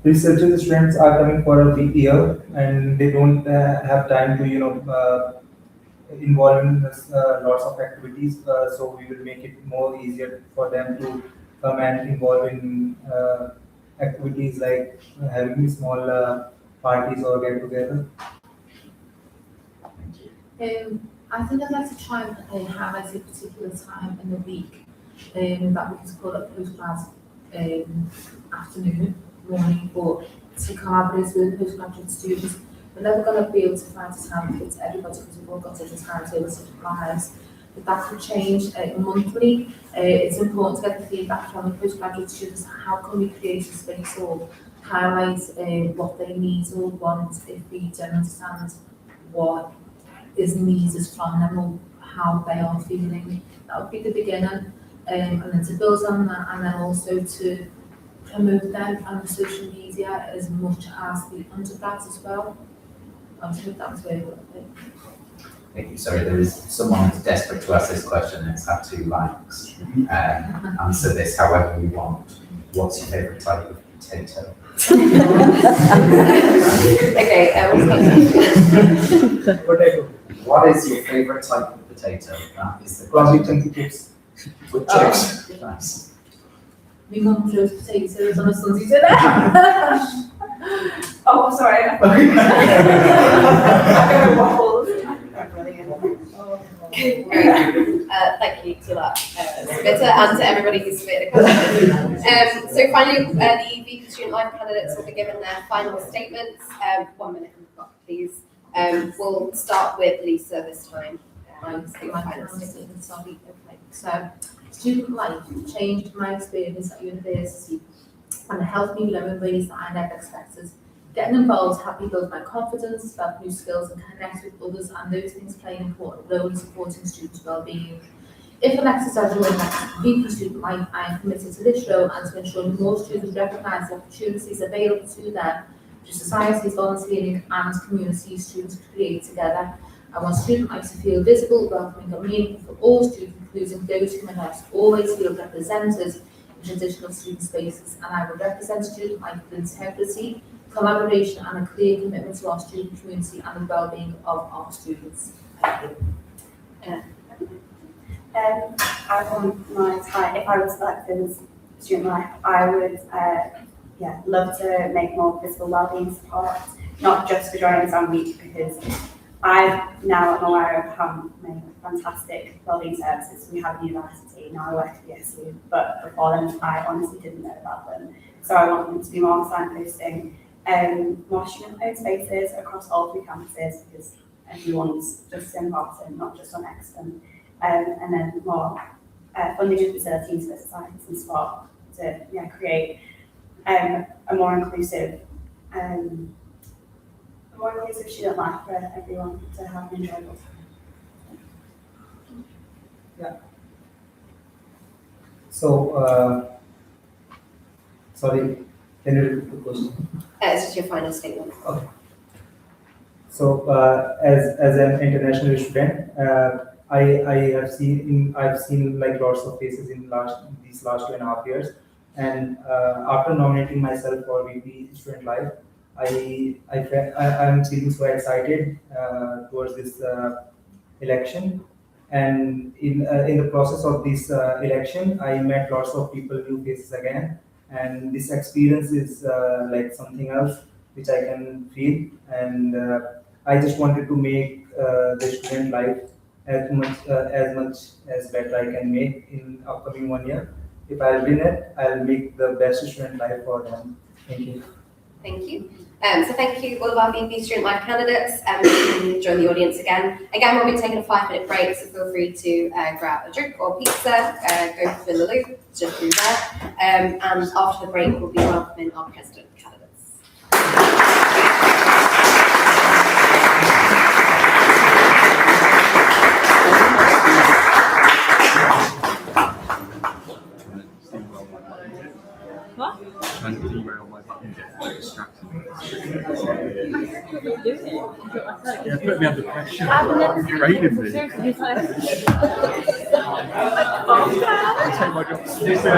researchers students are coming for a big year and they don't have time to involve in lots of activities. So we will make it more easier for them to come and involve in activities like having small parties or get together. I think I'd like to try and highlight a particular time in the week that we can call it postgrad afternoon, morning, but to collaborate with postgraduate students. We're never going to be able to find a time to fit everybody because we've all got different timetables of lives. But that could change monthly. It's important to get the feedback from the postgraduate students. How can we create a space or highlight what they need or want if we don't understand what is needed from them or how they are feeling? That would be the beginning. And then to build on that, and then also to promote them on social media as much as the undergrads as well. I think that's where we'll be. Thank you. Sorry, there is someone who's desperate to ask this question and it's had 2 likes. Answer this however you want. What's your favourite type of potato? Okay, Potato. What is your favourite type of potato? That is the Clumpy question. chunky chips. With chips. Nice. My mum throws potatoes on a Sunday dinner. Oh, sorry. Waffles. Brilliant. Thank you to that submitter and to everybody who submitted a question. So finally, the VP Student Life candidates will be given their final statements. 1 minute on the clock, please. We'll start with Lisa this time. So, student life changed my experience at university and helped me learn in ways that I never expected. Getting involved helped me build my confidence, develop new skills and connect with others, and those things play an important role in supporting students' well-being. If elected as a VP Student Life, I am committed to this role and to ensure more students recognise the opportunities available to them through society's volunteering and communities students create together. I want Student Life to feel visible, welcoming and meaningful for all students, including those who may not always feel represented in traditional student spaces, and I will represent Student Life with integrity, collaboration and a clear commitment to our student community and the well-being of our students. Thank you. I want my time, if I was selected as Student Life, I would love to make more physical wellbeing support, not just for during exam week, because I now am aware of how many fantastic wellbeing services we have at university. Now I work at the CSU, but before then I honestly didn't know about them. So I want them to be more signposting, more student-owned spaces across all 3 campuses, because everyone's just as important, not just on Exton. And then more funding and facilities for science and sport to create a more inclusive student life for everyone to have an enjoyable time. So, sorry, can you repeat the question? It's just your final statement. Okay. So, as an international student, I've seen like lots of faces in these last 2.5 years, and after nominating myself for VP Student Life, I'm feeling so excited towards this election. And in the process of this election, I met lots of people, new faces again, and this experience is like something else which I can feel. And I just wanted to make the student life as much as better I can make in upcoming 1 year. If I win it, I'll make the best student life for them. Thank you. Thank you. So thank you all of our VP Student Life candidates, and you can join the audience again. Again, we'll be taking a 5-minute break, so feel free to grab a drink or pizza, go fill the loop, just through there. And after the break, we'll be welcoming our president candidates. What? Trying to derail my button, get distracted. Yeah, put me under pressure. You rated me. I take my job seriously.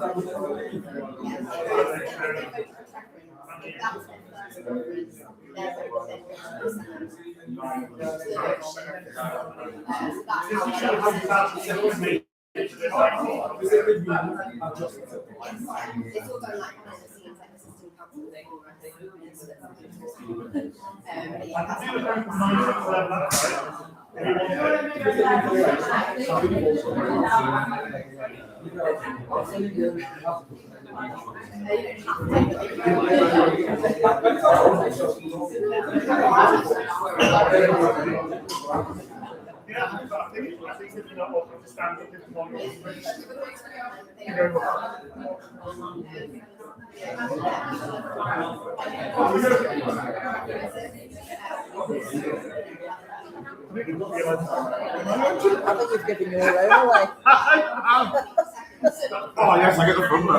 It's all done like behind the scenes, like assistant council thing. I think you've given your own away. Oh yes, I get the front row.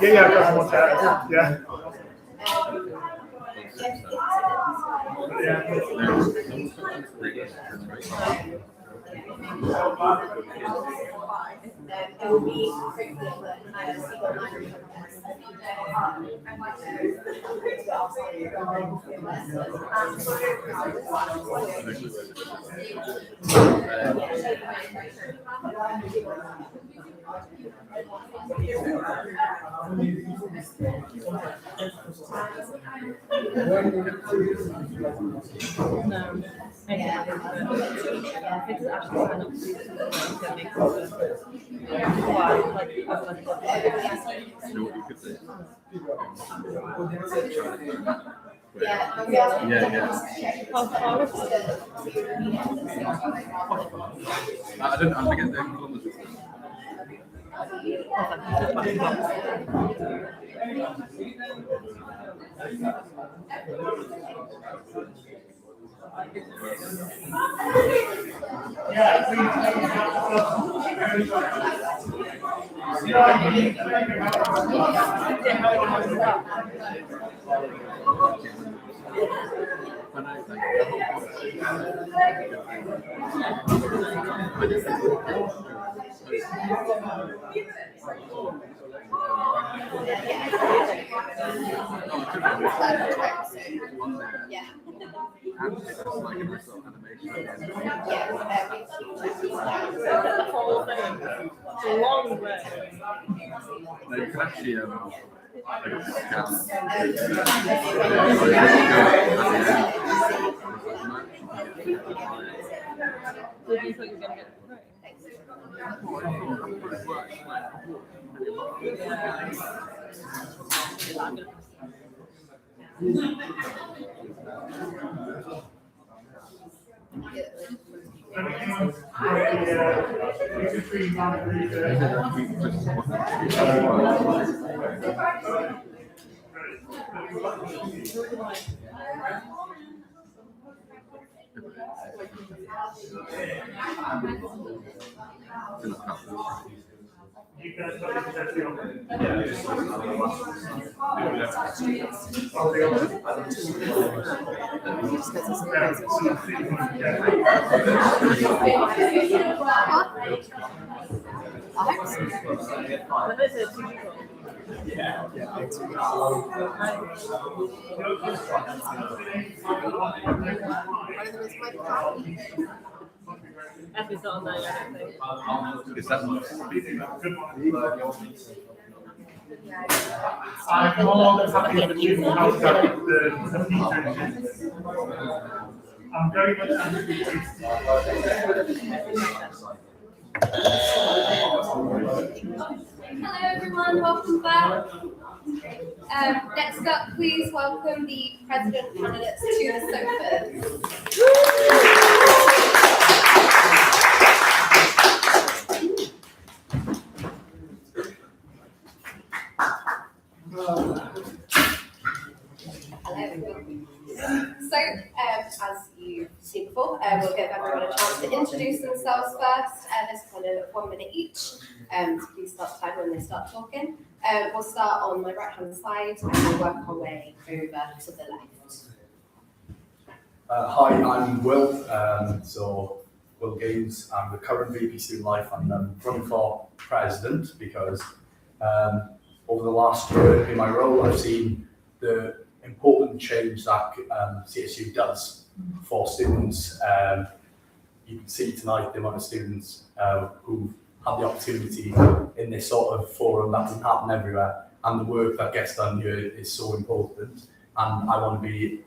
Yeah, I've got one there. Yeah. It will be hopefully No. I can't do it. It's actually kind of to make why, like, how far is it? I didn't get the kilometers. Yeah. The whole thing. It's a long way. No, you can actually So do you think you're gonna get it right? You guys got it, that's the Effie's not on there yet, I don't think. Is that not I'm more than happy to use the house the features. I'm very much happy Hello everyone, welcome back. Next up, please welcome the president candidates to the sofas. So, as you've seen before, we'll give everyone a chance to introduce themselves first. There's kind of 1 minute each. So please start the timer when they start talking. We'll start on my right-hand side and we'll work our way over to the left. Hi, I'm Will. Will Gaines. I'm the current VP Student Life, and I'm running for president because over the last year in my role, I've seen the important change that CSU does for students. You can see tonight the amount of students who've had the opportunity in this sort of forum that doesn't happen everywhere, and the work that gets done here is so important. And I want to be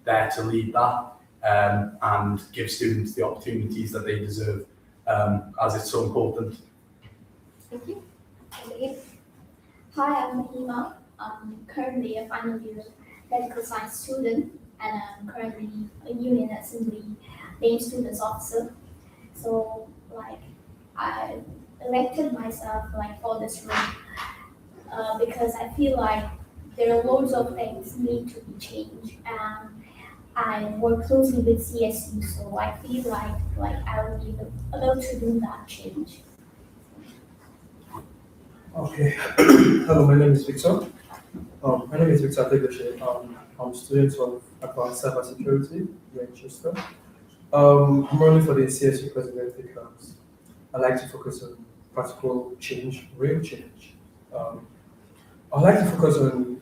there to lead that and give students the opportunities that they deserve, as it's so important. Thank you. Hi, I'm Mahima. I'm currently a final year medical science student, and I'm currently a Union Assembly named Students Officer. So, I elected myself for this role because I feel like there are loads of things need to be changed, and I work closely with CSU, so I feel like I will be able to do that change. Okay. Hello, my name is Victor. Tegoche. I'm a student of advanced cybersecurity here in Chester. I'm running for the CSU president because I like to focus on practical change, real change. I like to focus on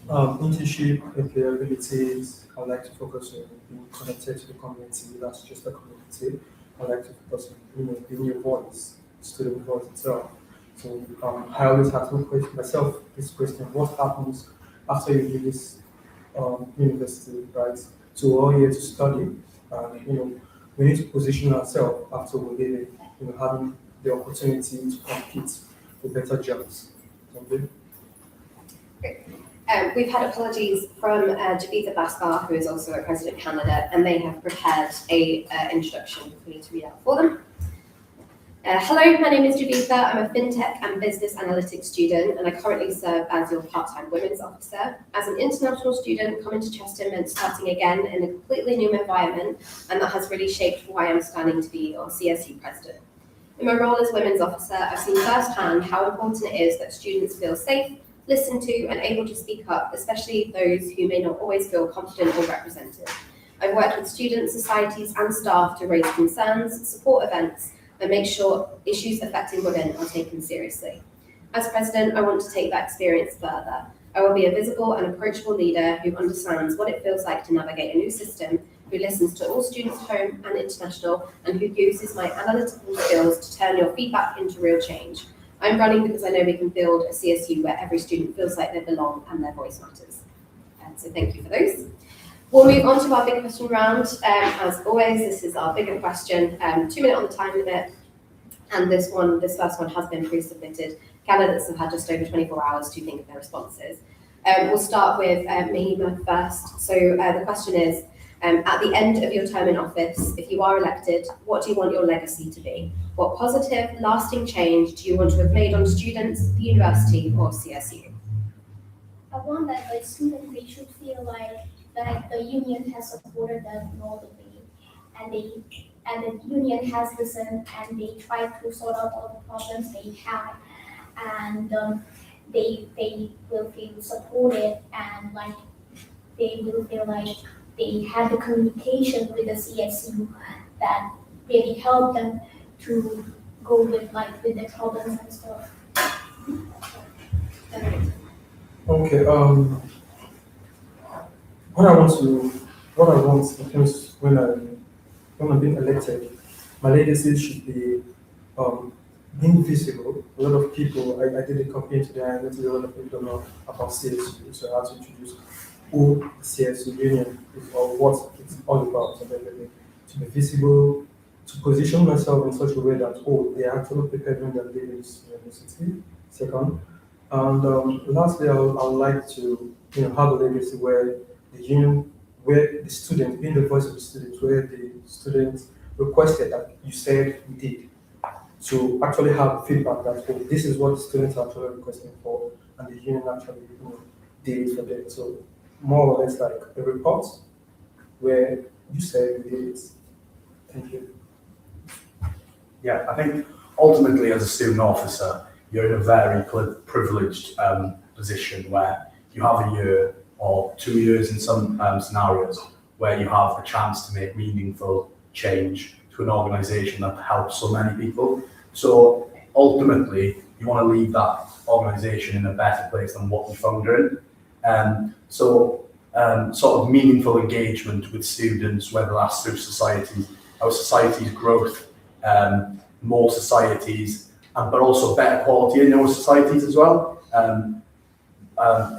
internship, employabilities. I like to focus on being connected to the community, that's just the community. I like to focus on being your voice, student voice itself. So I always have to ask myself this question: what happens after you leave this university, right? So we're all here to study, and we need to position ourselves after we're leaving, having the opportunity to compete for better jobs. Okay? We've had apologies from Javitha Bhaskar, who is also a president candidate, and they have prepared a introduction for me to read out for them. Hello, my name is Javitha. I'm a FinTech and Business Analytics student, and I currently serve as your part-time Women's Officer. As an international student, coming to Chester meant starting again in a completely new environment, and that has really shaped why I'm standing to be your CSU President. In my role as Women's Officer, I've seen firsthand how important it is that students feel safe, listened to, and able to speak up, especially those who may not always feel confident or represented. I've worked with students, societies, and staff to raise concerns, support events, and make sure issues affecting women are taken seriously. As president, I want to take that experience further. I will be a visible and approachable leader who understands what it feels like to navigate a new system, who listens to all students home and international, and who uses my analytical skills to turn your feedback into real change. I'm running because I know we can build a CSU where every student feels like they belong and their voice matters. So thank you for those. We'll move on to our big question round. As always, this is our bigger question, 2 minute on the time limit. And this first one has been pre-submitted. Candidates have had just over 24 hours to think of their responses. We'll start with Mahima first. So the question is, at the end of your term in office, if you are elected, what do you want your legacy to be? What positive, lasting change do you want to have made on students, the university, or CSU? I want that the students, they should feel like the union has supported them in all the way, and the union has listened and they try to sort out all the problems they have, and they will feel supported, and they will feel like they had the communication with the CSU that really helped them to go with the problems and stuff. Okay. What I want in terms when I'm being elected, my legacy should be being visible. A lot of people, I did a campaign today, I noticed a lot of people don't know about CSU, so I had to introduce who the CSU union is or what it's all about and everything. To be visible, to position myself in such a way that, they are actually prepared when they're leaving this university, second. And lastly, I would like to have a legacy where the union, where the student, being the voice of the students, where the students requested that you said we did, to actually have feedback that this is what the students are actually requesting for, and the union actually did it for them. So more or less like a report where you said we did it. Thank you. Yeah, I think ultimately, as a student officer, you're in a very privileged position where you have a year or 2 years in some scenarios where you have a chance to make meaningful change to an organisation that helps so many people. So ultimately, you want to leave that organisation in a better place than what you found her in. Sort of meaningful engagement with students, whether that's through society, our society's growth, more societies, but also better quality in those societies as well.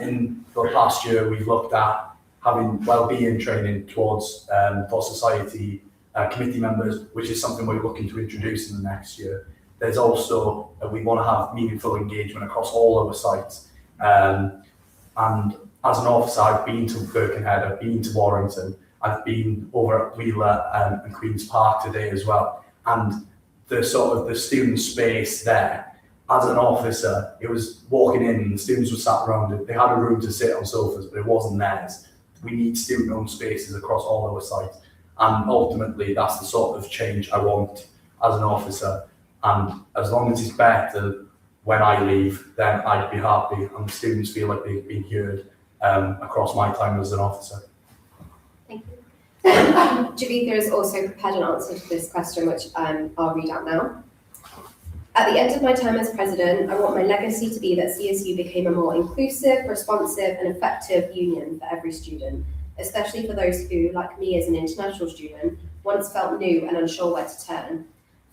In the past year, we've looked at having well-being training towards for society committee members, which is something we're looking to introduce in the next year. There's also, we want to have meaningful engagement across all our sites. And as an officer, I've been to Birkenhead, I've been to Warrington, I've been over at Wheeler and Queen's Park today as well. And the sort of the student space there, as an officer, it was walking in and the students were sat around it. They had a room to sit on sofas, but it wasn't theirs. We need student-owned spaces across all our sites. And ultimately, that's the sort of change I want as an officer. And as long as it's better when I leave, then I'd be happy and the students feel like they've been heard across my time as an officer. Thank you. Javitha has also prepared an answer to this question, which I'll read out now. At the end of my term as president, I want my legacy to be that CSU became a more inclusive, responsive, and effective union for every student, especially for those who, like me as an international student, once felt new and unsure where to turn.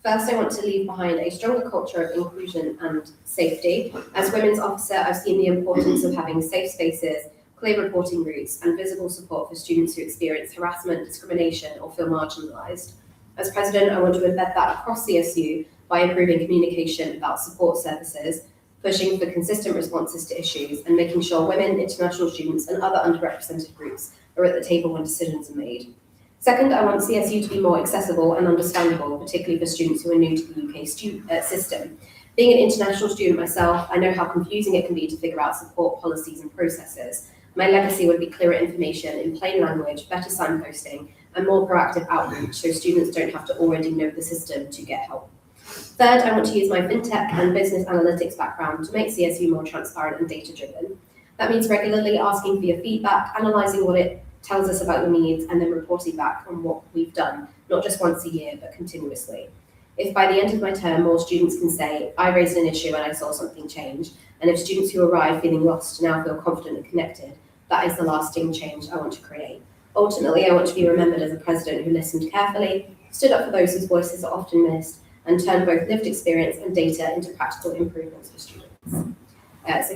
First, I want to leave behind a stronger culture of inclusion and safety. As women's officer, I've seen the importance of having safe spaces, clear reporting routes, and visible support for students who experience harassment, discrimination, or feel marginalised. As president, I want to embed that across CSU by improving communication about support services, pushing for consistent responses to issues, and making sure women, international students, and other underrepresented groups are at the table when decisions are made. Second, I want CSU to be more accessible and understandable, particularly for students who are new to the UK system. Being an international student myself, I know how confusing it can be to figure out support policies and processes. My legacy would be clearer information in plain language, better signposting, and more proactive outreach so students don't have to already know the system to get help. Third, I want to use my fintech and business analytics background to make CSU more transparent and data-driven. That means regularly asking for your feedback, analysing what it tells us about your needs, and then reporting back on what we've done, not just once a year, but continuously. If by the end of my term, more students can say, I raised an issue and I saw something change, and if students who arrive feeling lost now feel confident and connected, that is the lasting change I want to create. Ultimately, I want to be remembered as a president who listened carefully, stood up for those whose voices are often missed, and turned both lived experience and data into practical improvements for students. So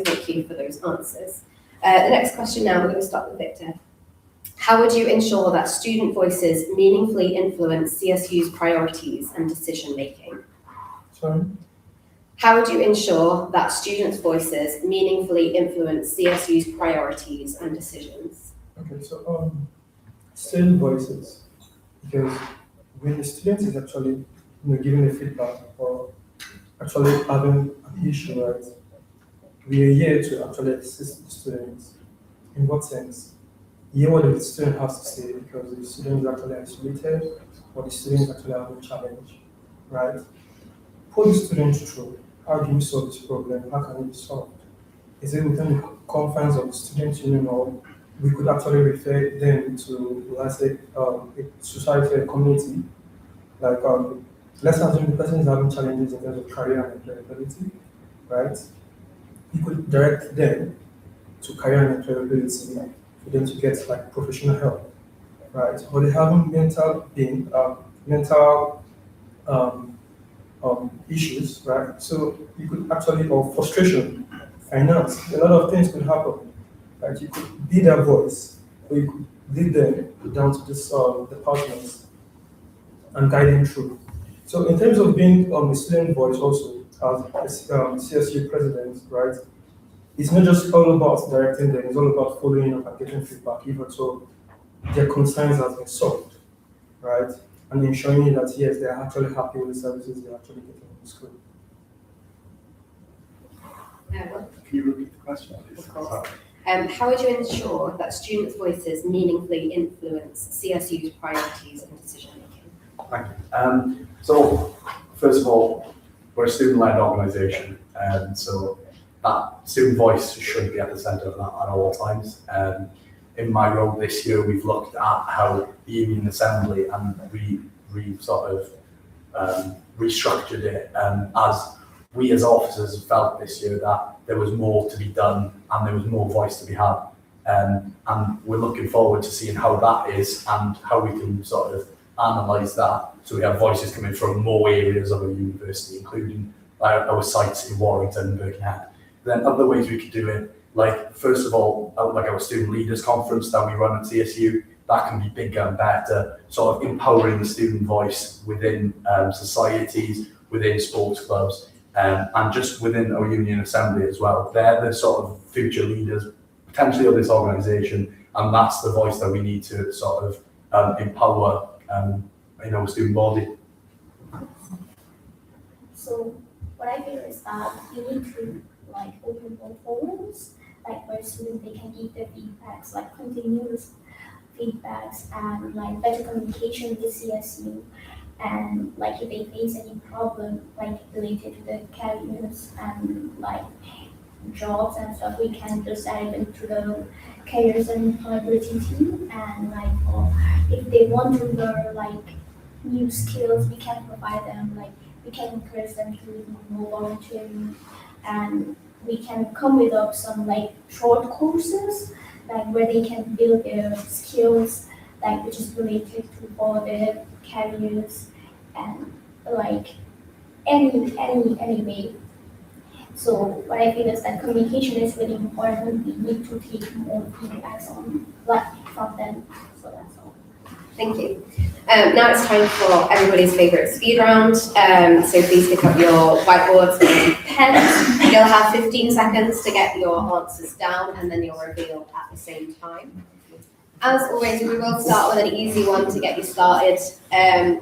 thank you for those answers. The next question now, we're going to start with Victor. How would you ensure that student voices meaningfully influence CSU's priorities and decision-making? Sorry? How would you ensure that students' voices meaningfully influence CSU's priorities and decisions? Okay, so student voices, because when the student is actually giving the feedback or actually having an issue, right, we are here to actually assist the students. In what sense? Hear what the student has to say, because the student is actually isolated or the student is actually having a challenge, right? Put the student through. How do you solve this problem? How can it be solved? Is it within the confines of the student union, or we could actually refer them to, let's say, a society, a community? Like, let's assume the person is having challenges in terms of career and employability, right? You could direct them to career and employability for them to get like professional help, right? Or they having mental issues, right? So you could actually, or frustration, finance, a lot of things could happen, right? You could be their voice, or you could lead them down to this departments and guide them through. So in terms of being a student voice also, as CSU president, right? It's not just all about directing them, it's all about following up and getting feedback, even so their concerns have been solved, right? And ensuring that, yes, they're actually happy with the services they're actually getting in the school. Can you repeat the question, please? Of course. How would you ensure that students' voices meaningfully influence CSU's priorities and decision-making? Thank you. So, first of all, we're a student-led organisation, and so that student voice should be at the centre of that at all times. In my role this year, we've looked at how the Union Assembly and we sort of restructured it as we as officers felt this year that there was more to be done and there was more voice to be had. And we're looking forward to seeing how that is and how we can sort of analyse that so we have voices coming from more areas of our university, including our sites in Warrington and Birkenhead. Then other ways we could do it, like first of all, like our student leaders conference that we run at CSU, that can be bigger and better, sort of empowering the student voice within societies, within sports clubs, and just within our union assembly as well. They're the sort of future leaders, potentially of this organisation, and that's the voice that we need to sort of empower in our student body. So what I feel is that you need to like open more forums, like where students they can give their feedbacks, like continuous feedbacks and like better communication with the CSU, and like if they face any problem like related to the careers and like jobs and stuff, we can just add it into the careers and employability team, and like if they want to learn like new skills, we can provide them, like we can encourage them to do more volunteering, and we can come with up some like short courses like where they can build their skills like which is related to all their careers and like any way. So what I feel is that communication is really important. We need to take more feedbacks on like from them. So that's all. Thank you. Now it's time for everybody's favourite speed round. So please pick up your whiteboards and pens. You'll have 15 seconds to get your answers down, and then you'll reveal at the same time. As always, we will start with an easy one to get you started.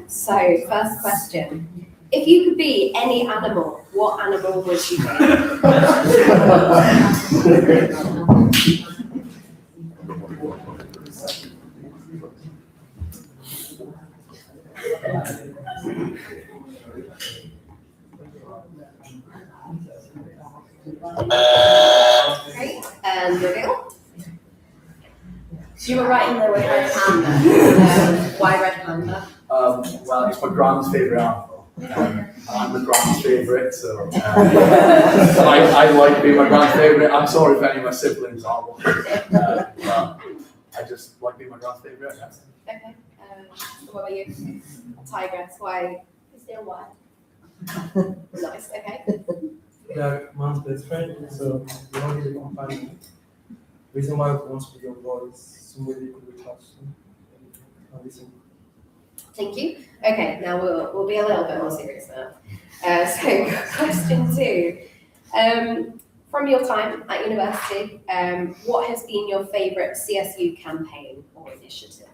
So first question. If you could be any animal, what animal would you be? Great, and reveal. You were right in there with red panda. Why red panda? Well, it's my grand's favourite animal. I'm the grand's favourite, so I like being my grand's favourite. I'm sorry if any of my siblings are one. But I just like being my grand's favourite. Yes. Okay. What about you? Tigress. Why? Is there one? Nice. Okay. Yeah, man's best friend, so you want to be a companion. Reason why we want to be your voice, somebody you could reach out to and listen. Thank you. Okay, now we'll be a little bit more serious now. So question 2. From your time at university, what has been your favourite CSU campaign or initiative?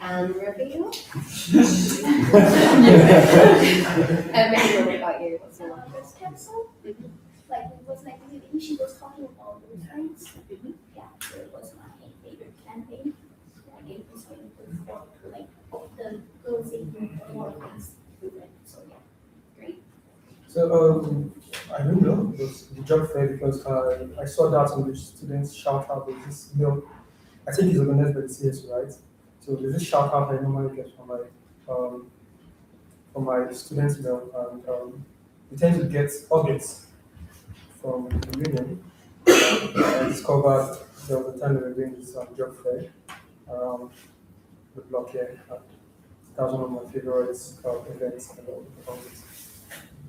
And reveal. Maybe what about you? What's your First council, like it was like when she was talking about those things. Yeah, so it was my favorite campaign. Like it was really good for like the girls in more things. So yeah, great. So I don't know, it was the job fair because I saw that on which students shout out with this meal. I think it's organized by the CSU, right? So there's this shout out I normally get from my students mail, and we tend to get updates from the union. I discovered there was a time we were doing this job fair around the block here. And that was one of my favorite events about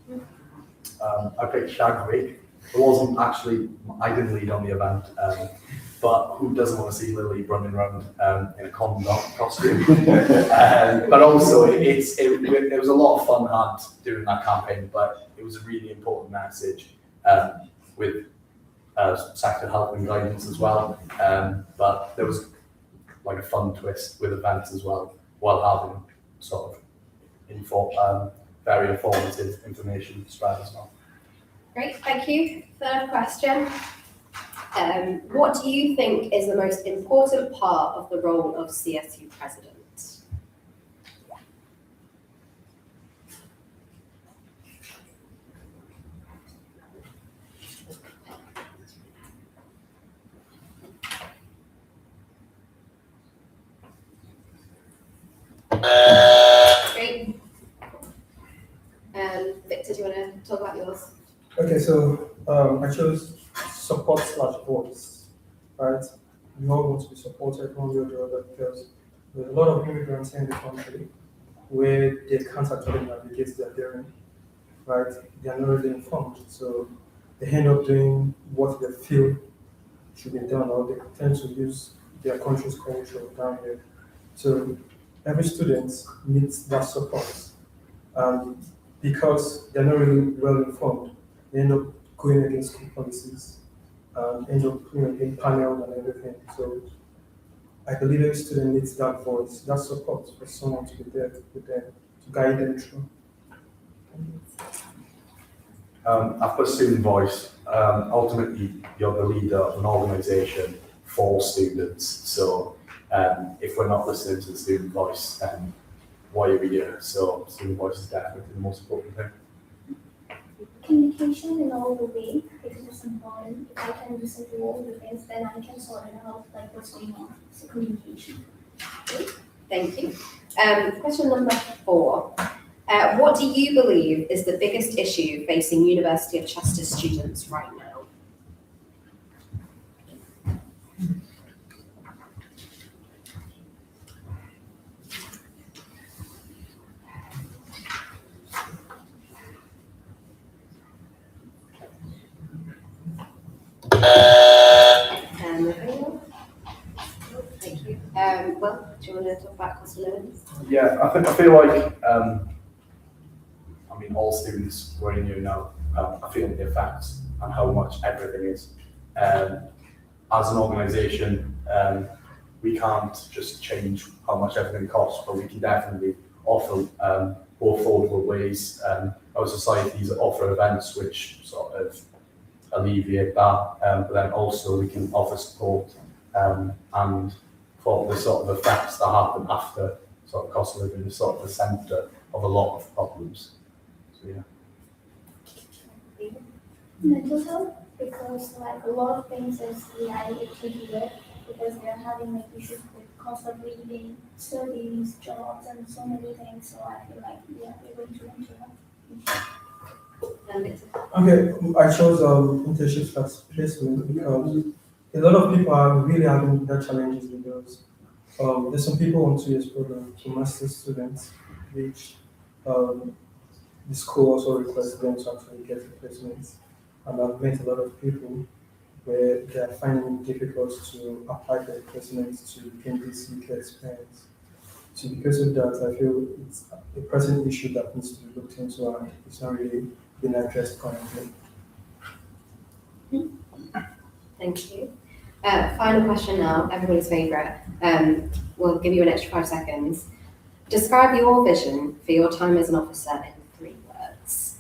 it. I picked Shag Week. It wasn't actually, I didn't lead on the event, but who doesn't want to see Lily running around in a condom costume? But also, it was a lot of fun had during that campaign, but it was a really important message with sector help and guidance as well. But there was like a fun twist with events as well, while having sort of very informative information spread as well. Great, thank you. Third question. What do you think is the most important part of the role of CSU president? Great. Victor, do you want to talk about yours? Okay, so I chose support/voice, right? We all want to be supported one way or the other because there's a lot of immigrants in the country where they can't actually navigate their journey, right? They are not really informed, so they end up doing what they feel should be done, or they tend to use their country's culture down here. So every student needs that support. Because they're not really well informed, they end up going against school policies, end up being paneled and everything. So I believe every student needs that voice, that support for someone to be there with them, to guide them through. I've put student voice. Ultimately, you're the leader of an organisation for students. So if we're not listening to the student voice, then why are we here? So student voice is definitely the most important thing. Communication in all the way, because it's important. If I can listen to all the things, then I can sort it out, like what's going on. So communication. Thank you. Question number 4. What do you believe is the biggest issue facing University of Chester students right now? Thank you. Well, do you want to talk about cost of living? Yeah, I feel like all students who are in here now are feeling the effects and how much everything is. As an organisation, we can't just change how much everything costs, but we can definitely offer more affordable ways. Our societies offer events which sort of alleviate that, but then also we can offer support and for the sort of effects that happen after sort of cost of living is sort of the centre of a lot of problems. So yeah. Mental health, because like a lot of things is related to it, because they're having like issues with cost of living, studies, jobs, and so many things. So I feel like they're going to mental health. Okay, I chose internship/placement because a lot of people are really having that challenges because there's some people on 2 years program to master's students, which the school also requests them to actually get replacements. And I've met a lot of people where they are finding it difficult to apply for replacements to gain this UK experience. So because of that, I feel it's a present issue that needs to be looked into and it's not really been addressed currently. Thank you. Final question now, everybody's favourite. We'll give you an extra 5 seconds. Describe your vision for your time as an officer in 3 words.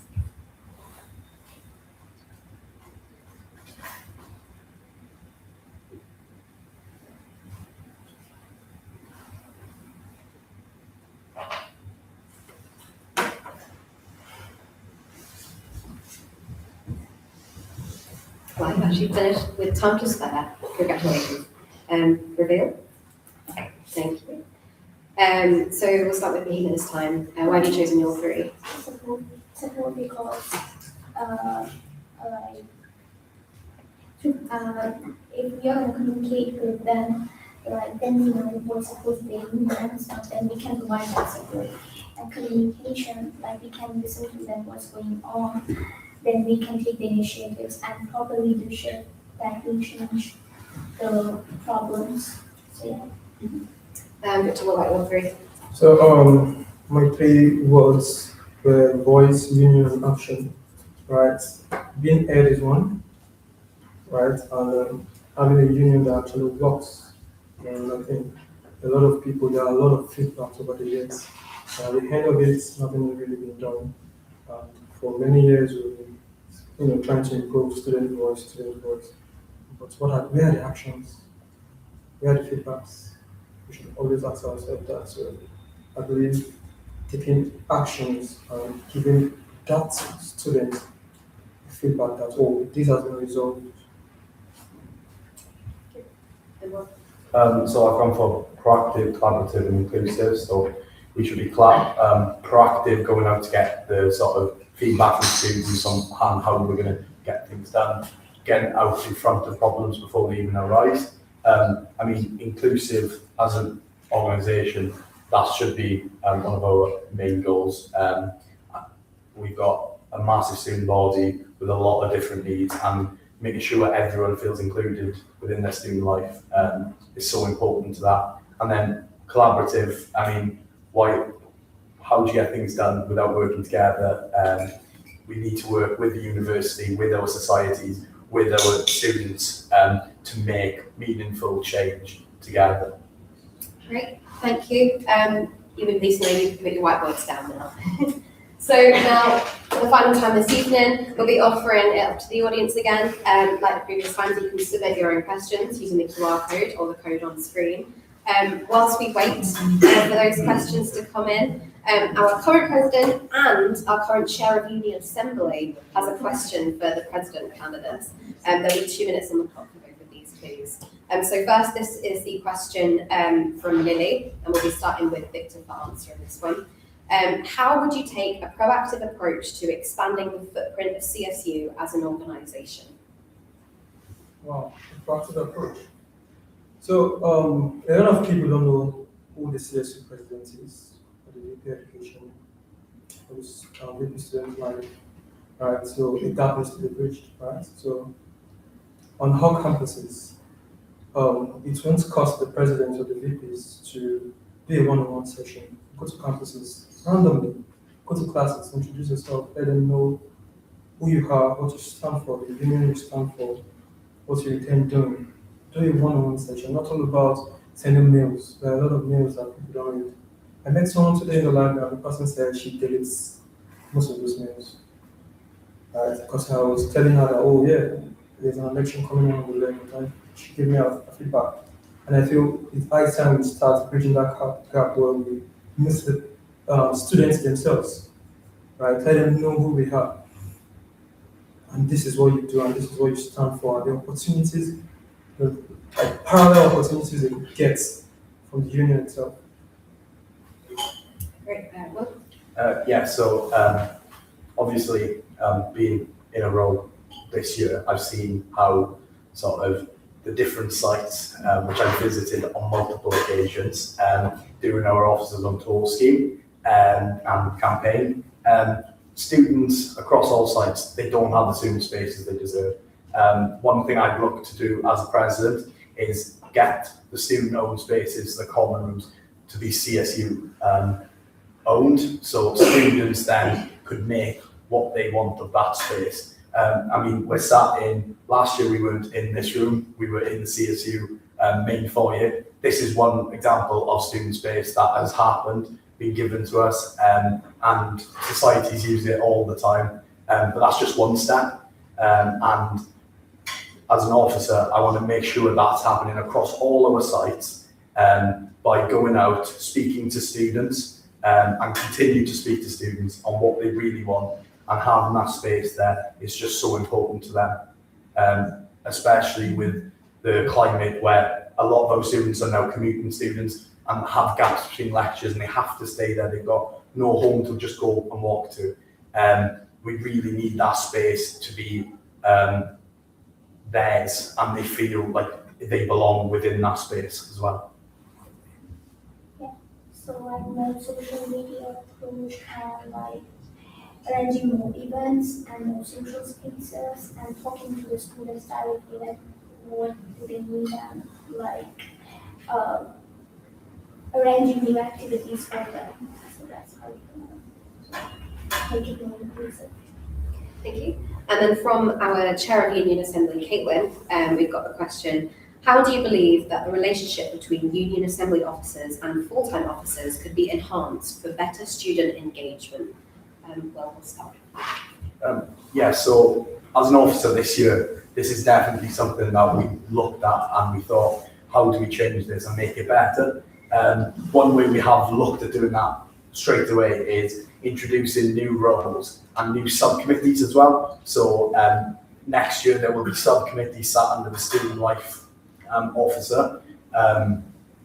Well, I've actually finished with time to spare. Congratulations. Reveal? Thank you. So we'll start with Mahima this time. Why have you chosen your 3? Support because if we are going to communicate with them, then we know what support they need and stuff, then we can provide that support. And communication, like we can listen to them what's going on, then we can take the initiatives and proper leadership that will change the problems. So yeah. Victor, what about your 3? So my 3 words were voice, union, and action. Right, being heard is one. Right, and having a union that actually works. And I think a lot of people, there are a lot of feedback over the years The end of it, nothing has really been done. And for many years, we've been, trying to improve student voice. But where are the actions? Where are the feedbacks? We should always ask ourselves that. So I believe taking actions and giving that student feedback that, oh, this has been resolved. So I've gone for proactive, collaborative, and inclusive. So we should be proactive, going out to get the sort of feedback from students on how we're going to get things done, getting out in front of problems before they even arise. I mean, inclusive as an organisation, that should be one of our main goals. We've got a massive student body with a lot of different needs, and making sure everyone feels included within their student life is so important to that. And then collaborative, I mean, how do you get things done without working together? We need to work with the university, with our societies, with our students to make meaningful change together. Great, thank you. You would please know you can put your whiteboards down now. So now, for the final time this evening, we'll be offering it up to the audience again. Like the previous times, you can submit your own questions using the QR code or the code on screen. Whilst we wait for those questions to come in, our current president and our current chair of Union Assembly has a question for the president candidates. There'll be 2 minutes on the clock for both of these, please. So first, this is the question from Lily, and we'll be starting with Victor for answering this one. How would you take a proactive approach to expanding the footprint of CSU as an organisation? Wow, a proactive approach. So a lot of people don't know who the CSU president is for the VP Education, who's VP Student Life, right? So a gap needs to be bridged, right? So on our campuses, it won't cost the president or the VPs to do a one-on-one session, go to campuses randomly, go to classes, introduce yourself, let them know who you are, what you stand for, the union you stand for, what you intend doing. Do a one-on-one session, not all about sending mails. There are a lot of mails that people don't read. I met someone today in the library, and the person said she deletes most of those mails. Because I was telling her that, oh yeah, there's an election coming on the 11th, and she gave me a feedback. And I feel it's high time we start bridging that gap where we miss the students themselves, right? Let them know who we are. And this is what you do, and this is what you stand for. The opportunities, like parallel opportunities they could get from the union itself. Great, Will? So obviously being in a role this year, I've seen how sort of the different sites which I've visited on multiple occasions during our Officers on Tour scheme and campaign. Students across all sites, they don't have the student spaces they deserve. One thing I'd look to do as a president is get the student-owned spaces, the common rooms, to be CSU owned, so students then could make what they want of that space. I mean, we're sat in, last year we weren't in this room, we were in the CSU main foyer. This is one example of student space that has happened, been given to us, and societies use it all the time, but that's just one step. And as an officer, I want to make sure that's happening across all our sites by going out, speaking to students, and continue to speak to students on what they really want, and having that space there is just so important to them, especially with the climate where a lot of our students are now commuting students and have gaps between lectures and they have to stay there. They've got no home to just go and walk to. We really need that space to be theirs, and they feel like they belong within that space as well. Yeah, so I'm like social media approach and like arranging more events and more social spaces and talking to the students directly, like what do they need, and like arranging new activities for them. So that's how we can make it more inclusive. Thank you. And then from our Chair of Union Assembly, Caitlin, we've got a question. How do you believe that the relationship between union assembly officers and full-time officers could be enhanced for better student engagement? We'll start. Yeah, so as an officer this year, this is definitely something that we looked at and we thought, how do we change this and make it better? One way we have looked at doing that straight away is introducing new roles and new subcommittees as well. So next year there will be subcommittees sat under the student life officer,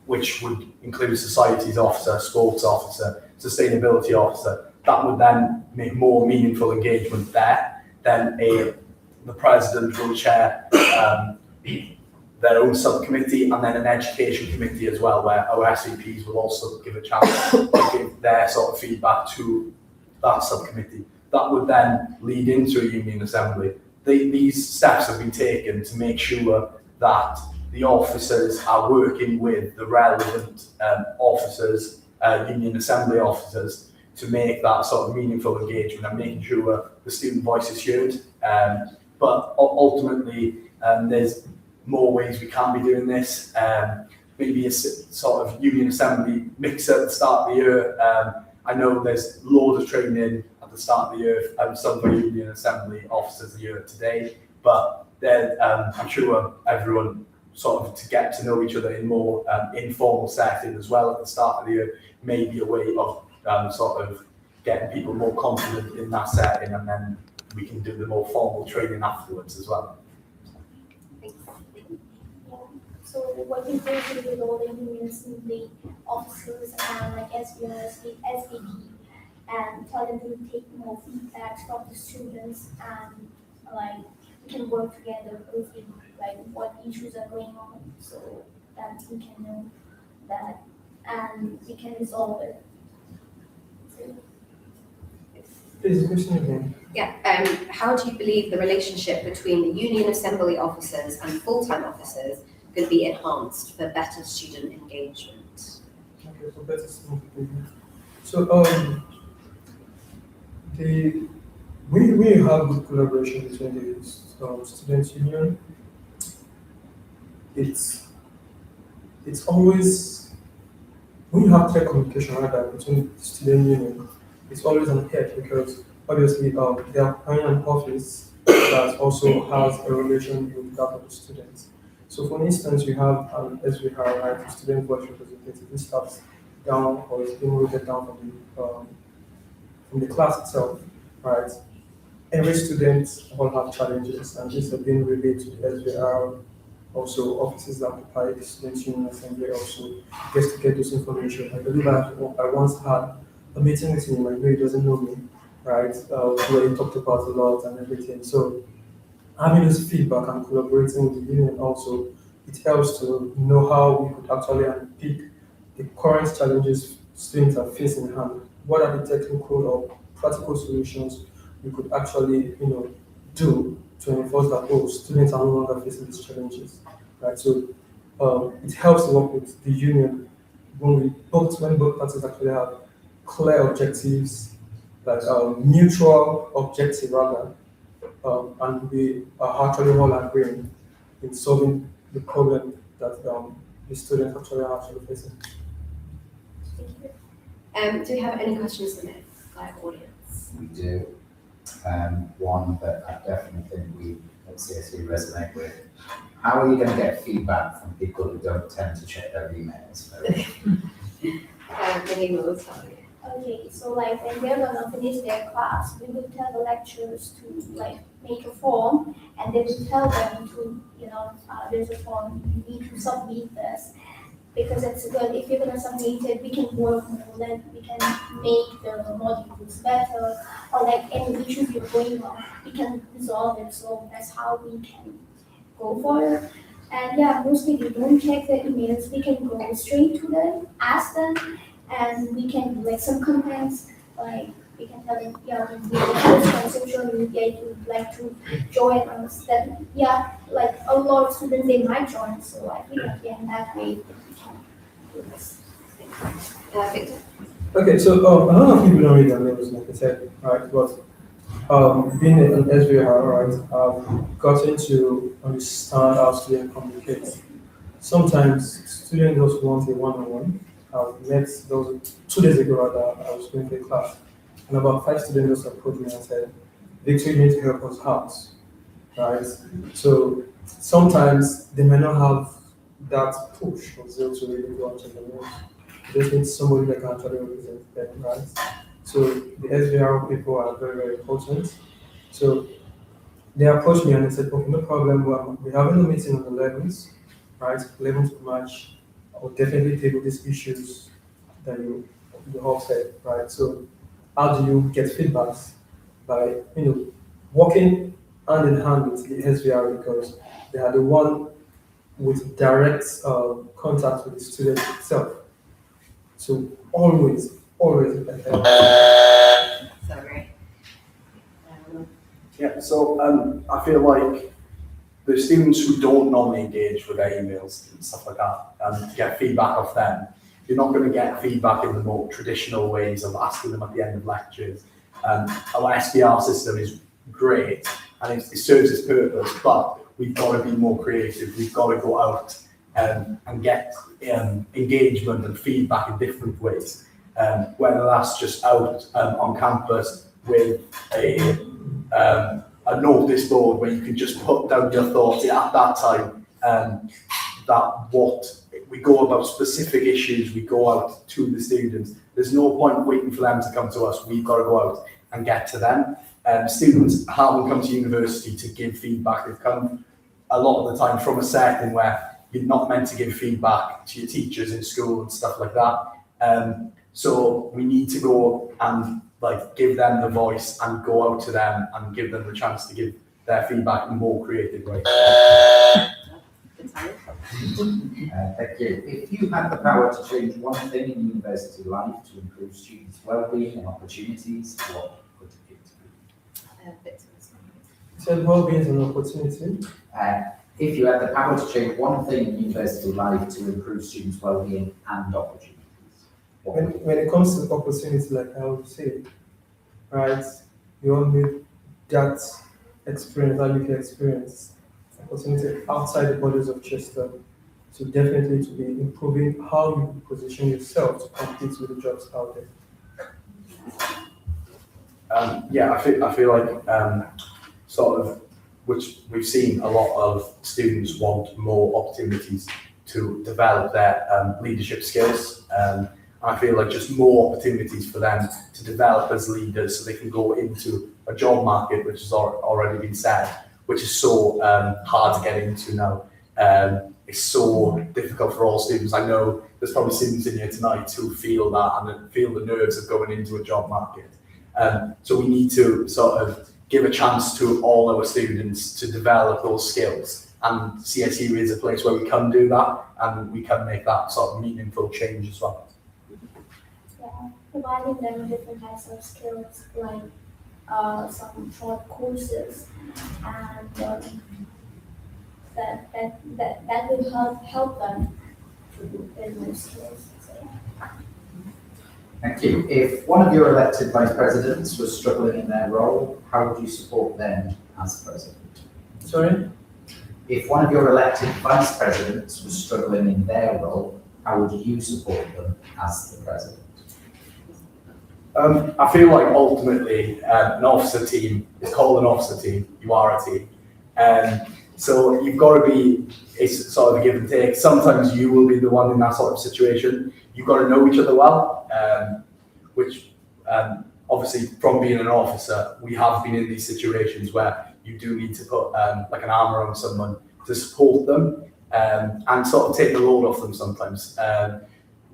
which would include societies officer, sports officer, sustainability officer. That would then make more meaningful engagement there. Then the president will chair their own subcommittee, and then an education committee as well, where our SVPs will also give a chance to give their sort of feedback to that subcommittee. That would then lead into a union assembly. These steps have been taken to make sure that the officers are working with the relevant officers, union assembly officers, to make that sort of meaningful engagement and making sure the student voice is heard. But ultimately, there's more ways we can be doing this. Maybe a sort of union assembly mix at the start of the year. I know there's loads of training at the start of the year. Some of our union assembly officers are here today, but then I'm sure everyone sort of to get to know each other in more informal setting as well at the start of the year may be a way of sort of getting people more confident in that setting, and then we can do the more formal training afterwards as well. So what we do with all the unions, the officers and like SVP, and tell them to take more feedback from the students, and like we can work together with like what issues are going on, so that we can know that and we can resolve it. Please, question again. Yeah, how do you believe the relationship between the union assembly officers and full-time officers could be enhanced for better student engagement? Okay, so better student engagement. So we have good collaboration between the students' union. It's always, when you have clear communication rather between the student union, it's always on head, because obviously they are running an office that also has a relation with that of the students. So for instance, you have as we have right, student voice representative. This starts down or is being routed down from the class itself, right? Every student will have challenges, and these have been relayed to the SVR. Also, offices that occupy the students' union assembly also gets to get this information. I believe I once had a meeting with him. I know he doesn't know me, right? Where he talked about a lot and everything. So having this feedback and collaborating with the union also, it helps to know how we could actually unpick the current challenges students are facing in hand. What are the technical or practical solutions we could actually, do to enforce that students are no longer facing these challenges, right? So it helps to work with the union when both parties actually have clear objectives, like mutual objective rather, and we are actually all agreeing in solving the problem that the students actually are actually facing. Thank you. Do we have any questions from the live audience? We do. One that I definitely think we at CSU resonate with. How are you going to get feedback from people who don't tend to check their emails? Okay, so like when they're gonna finish their class, we will tell the lecturers to like make a form, and they will tell them to, there's a form, you need to submit this, because it's good. If you're gonna submit it, we can work more, like we can make the modules better, or like any issues you're going on, we can resolve it. So that's how we can go for it. And yeah, mostly we don't check the emails. We can go straight to them, ask them, and we can do like some comments, like we can tell them, yeah, we post on social media, if you'd like to join us, then yeah, like a lot of students, they might join, so I think in that way we can do this. Victor? Okay, so a lot of people don't read their mails, like I said, right? But being an SVR, right, I've gotten to understand how students communicate, sometimes students just want a one-on-one. Those 2 days ago, rather, I was going to a class, and about 5 students just approached me and said, Victor, you need to help us out, right? So sometimes they may not have that push or zeal to really go out on the road. They just need somebody that can actually represent them, right? So the SVR people are very, very important. So they approached me and they said, okay, no problem, we're having a meeting on the 11th, right? 11th of March. I will definitely table these issues that you all said, right? So how do you get feedbacks? By, working hand in hand with the SVR because they are the one with direct contact with the student itself. So always, always. Sorry. Yeah, so I feel like the students who don't normally engage with their emails and stuff like that, to get feedback off them, you're not going to get feedback in the more traditional ways of asking them at the end of lectures. Our SBR system is great and it serves its purpose, but we've got to be more creative. We've got to go out and get engagement and feedback in different ways, whether that's just out on campus with a notice board where you can just put down your thoughts at that time, that what we go about specific issues, we go out to the students. There's no point waiting for them to come to us. We've got to go out and get to them. Students haven't come to university to give feedback. They've come a lot of the time from a setting where you're not meant to give feedback to your teachers in school and stuff like that. So we need to go and give them the voice and go out to them and give them the chance to give their feedback in more creative ways. Thank you. If you had the power to change one thing in university life to improve students' well-being and opportunities, what would it be? So well-being is an opportunity. If you had the power to change one thing in university life to improve students' well-being and opportunities, when it comes to opportunity, like I would say, right, you all need that experience, that UK experience, opportunity outside the borders of Chester. So definitely to be improving how you position yourself to compete with the jobs out there. I feel like sort of, which we've seen a lot of students want more opportunities to develop their leadership skills. I feel like just more opportunities for them to develop as leaders so they can go into a job market, which has already been said, which is so hard to get into now. It's so difficult for all students. I know there's probably students in here tonight who feel that and feel the nerves of going into a job market. So we need to sort of give a chance to all our students to develop those skills. And CSU is a place where we can do that and we can make that sort of meaningful change as well. Yeah, providing them different types of skills like some short courses and that will help them to build those skills. So, yeah. Thank you. If one of your elected vice presidents was struggling in their role, how would you support them as president? Sorry? If one of your elected vice presidents was struggling in their role, how would you support them as the president? I feel like ultimately an officer team is called an officer team. You are a team. So you've got to be, it's sort of a give and take. Sometimes you will be the one in that sort of situation. You've got to know each other well, which obviously from being an officer, we have been in these situations where you do need to put like an arm around someone to support them and sort of take the load off them sometimes.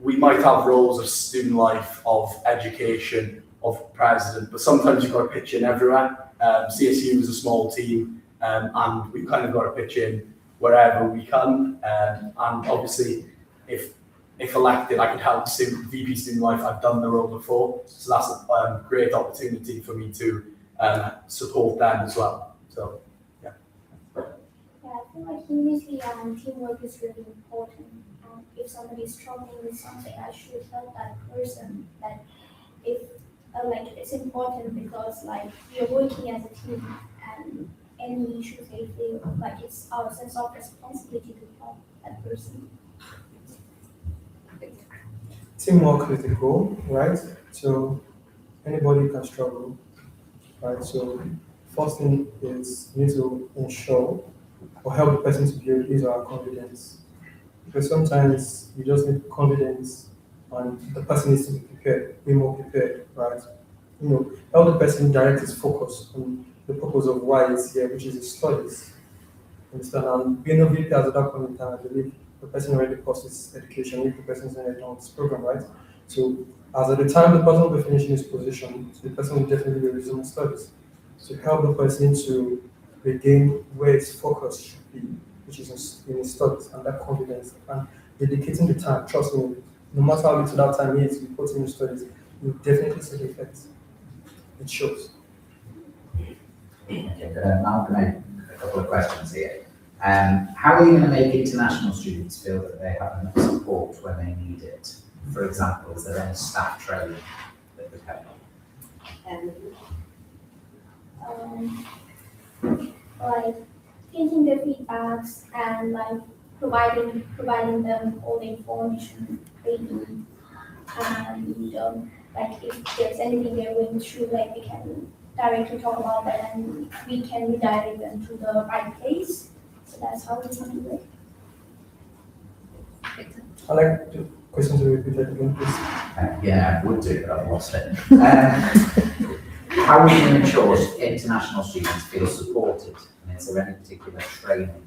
We might have roles of student life, of education, of president, but sometimes you've got to pitch in everywhere. CSU is a small team and we've kind of got to pitch in wherever we can. And obviously, if elected, I could help VP Student Life. I've done the role before, so that's a great opportunity for me to support them as well. So, yeah. Yeah, I feel like unity and teamwork is really important. If somebody is struggling with something, I should help that person. That if it's important because you're working as a team and any issues they feel, it's our sense of responsibility to help that person. Teamwork is the goal, right? So anybody can struggle, right? So first thing is you need to ensure or help the person to build his or her confidence. Because sometimes you just need confidence and the person needs to be prepared, be more prepared, right? Help the person direct his focus on the purpose of why he's here, which is his studies. Understand? And being a VP at that point in time, I believe the person already passed his education if the person is already on this program, right? So as at the time the person will be finishing his position, so the person will definitely be resuming studies. So help the person to regain where his focus should be, which is in his studies and that confidence and dedicating the time, trust me, no matter how little that time is you put in your studies, you definitely see the effects. It shows. Okay, good. Now I'm going to make a couple of questions here. How are you going to make international students feel that they have enough support when they need it? For example, is there any staff training that would help? Like taking their feedbacks and like providing them all the information they need, and like if there's anything they're going through, like they can directly talk about that and we can redirect them to the right place. So that's how we can do it. I like the question to be repeated again, please. Yeah, I would do, but I've lost it. How are you going to ensure international students feel supported? And is there any particular training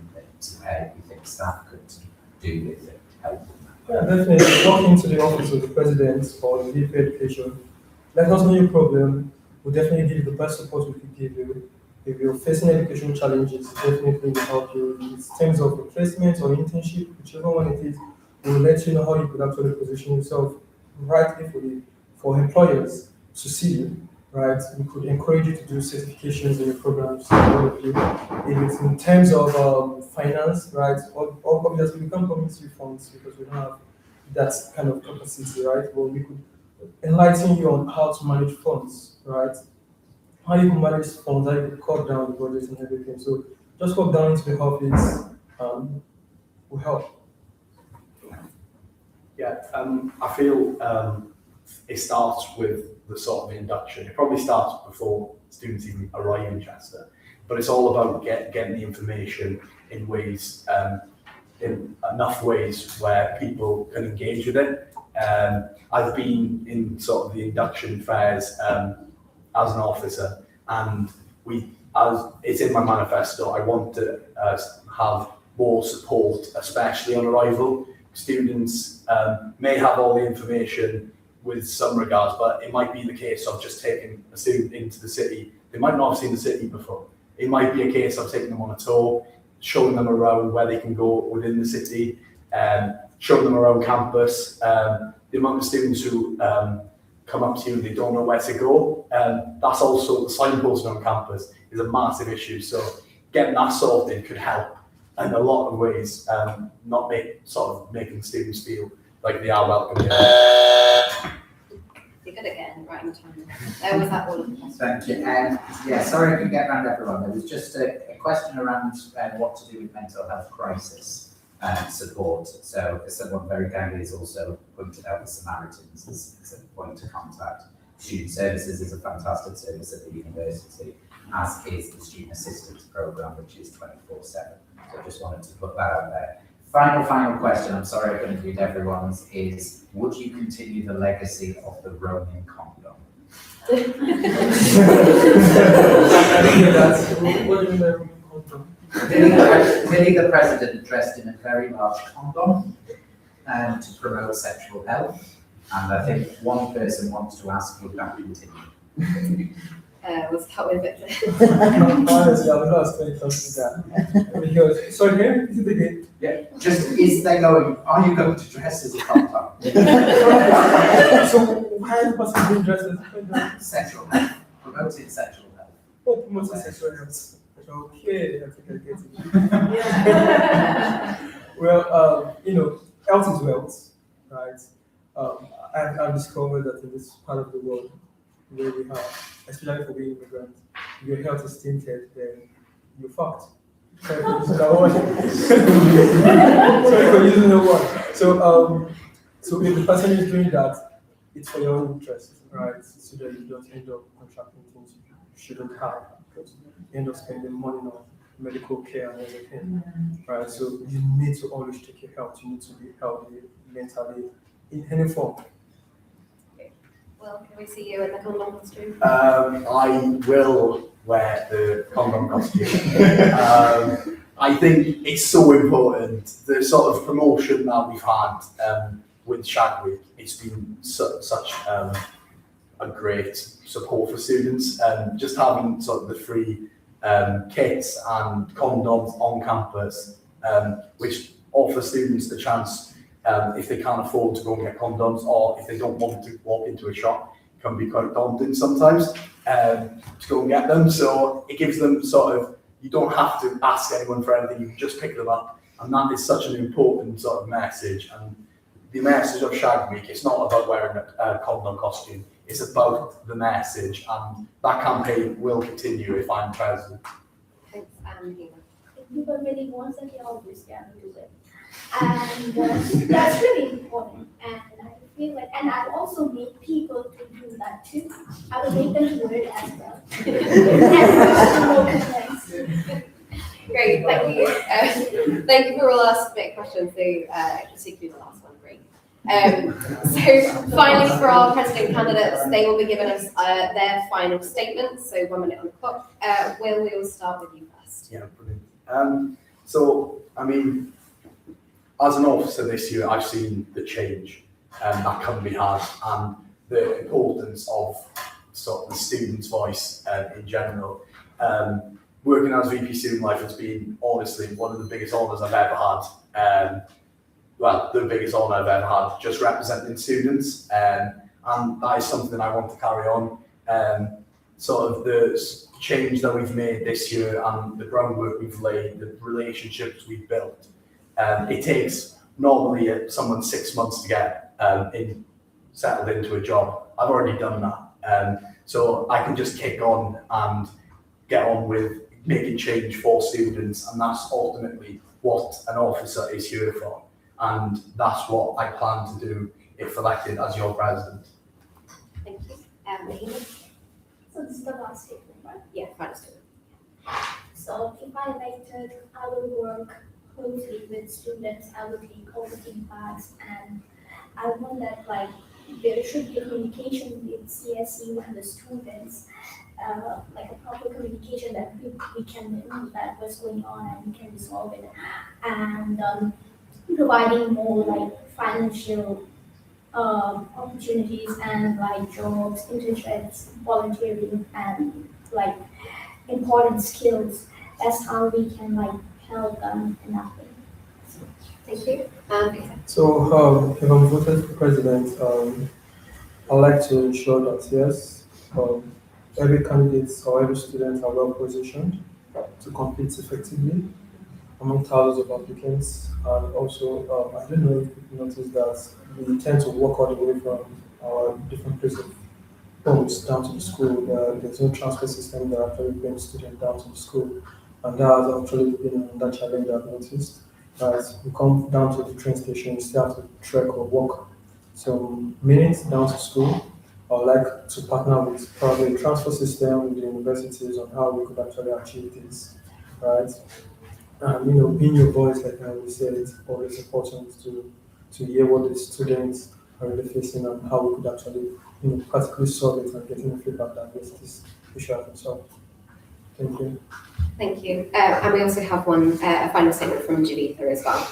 that you think staff could do with it to help them? Yeah, definitely. Walk into the office of the president or the VP Education. Let us know your problem. We'll definitely give you the best support we can give you. If you're facing educational challenges, definitely will help you. In terms of replacement or internship, whichever one it is, we'll let you know how you could actually position yourself rightly for employers to see you, right? We could encourage you to do certifications in your programs. If it's in terms of finance, right? Obviously, we can't promise you funds because we don't have that kind of capacity, right? But we could enlighten you on how to manage funds, right? How you can manage funds, how you can cut down the budget and everything. So just walk down into the office will help. Yeah, I feel it starts with the sort of induction. It probably starts before students even arrive in Chester, but it's all about getting the information in ways, in enough ways where people can engage with it. I've been in sort of the induction fairs as an officer, and as it's in my manifesto, I want to have more support, especially on arrival. Students may have all the information with some regards, but it might be the case of just taking a student into the city. They might not have seen the city before. It might be a case of taking them on a tour, showing them around where they can go within the city, showing them around campus. The amount of students who come up to you and they don't know where to go, that's also the signposting on campus is a massive issue. So getting that sorted could help in a lot of ways, not making students feel like they are welcome here. You're good again, right in time. There was that all of the Thank you. Yeah, sorry I couldn't get around everyone. There was just a question around what to do with mental health crisis support. So as someone very kindly has also pointed out, the Samaritans is a point of contact. Student Services is a fantastic service at the university, as is the Student Assistance Programme, which is 24/7. So I just wanted to put that out there. Final question, I'm sorry I couldn't read everyone's, is would you continue the legacy of the roaming condom? Willie the President dressed in a very large condom to promote sexual health, and I think one person wants to ask, would that continue? Was that with it? Honestly, I would not explain something that. Because, sorry, can you repeat it again? Yeah, just are you going to dress as a condom? So, why is the person being dressed as a condom? Sexual health, promoting sexual health. Oh, promoting sexual health. Okay, I think I get it. Well, health is wealth, right? I've discovered that in this part of the world, where we have, especially for being immigrants, if your health is tainted, then you're fucked. Sorry for using that word. Sorry for using the word. So if the person is doing that, it's for your own interest, right? So that you don't end up contracting things you shouldn't have, because you end up spending money on medical care and everything, right? So you need to always take your health. You need to be healthy mentally in any form. Well, can we see you in the condom costume? I will wear the condom costume. I think it's so important. The sort of promotion that we've had with Shag Week, it's been such a great support for students. Just having sort of the free kits and condoms on campus, which offer students the chance, if they can't afford to go and get condoms, or if they don't want to walk into a shop, it can be quite daunting sometimes to go and get them. So it gives them sort of, you don't have to ask anyone for anything, you can just pick them up. And that is such an important sort of message. And the message of Shag Week, it's not about wearing a condom costume, it's about the message. And that campaign will continue if I'm president. Thanks, If people really want it, they always can do it. And that's really important. And I feel like, and I've also made people to do that too. I will make them do it as well. Great, thank you. Thank you for all our submitted questions, so particularly the last one, great. So finally, for our president candidates, they will be giving us their final statements, so 1 minute on the clock. Will, we will start with you first. Yeah, brilliant. So, I mean, as an officer this year, I've seen the change that can be had, and the importance of sort of the student's voice in general. Working as VP Student Life has been honestly one of the biggest honours I've ever had. The biggest honour I've ever had, just representing students, and that is something I want to carry on. Sort of the change that we've made this year and the groundwork we've laid, the relationships we've built. It takes normally someone 6 months to get settled into a job. I've already done that. So I can just kick on and get on with making change for students, and that's ultimately what an officer is here for. And that's what I plan to do if elected as your president. Thank you. Mahima? So this is the last statement, right? Yeah, final statement. So if I elected, I will work closely with students, I will take all the feedbacks, and I want that like there should be a communication with CSU and the students, like a proper communication that we can know that what's going on and we can resolve it, and providing more like financial opportunities and like jobs, internships, volunteering, and like important skills. That's how we can like help them in that way. Thank you. So if I'm voted for president, I'd like to ensure that yes, every candidate or every student are well positioned to compete effectively among thousands of applicants. And also, I don't know if you've noticed that we tend to walk all the way from our different places of homes down to the school. There's no transport system that actually brings students down to the school. And that has actually been another challenge I've noticed. As we come down to the train station, we still have to trek or walk some minutes down to school. I would like to partner with probably a transport system with the universities on how we could actually achieve this, right? And being your voice, like I always said, it's always important to hear what the students are really facing and how we could actually, practically solve it and getting the feedback that makes this issue happen. So, thank you. Thank you. And we also have a final statement from Javitha as well.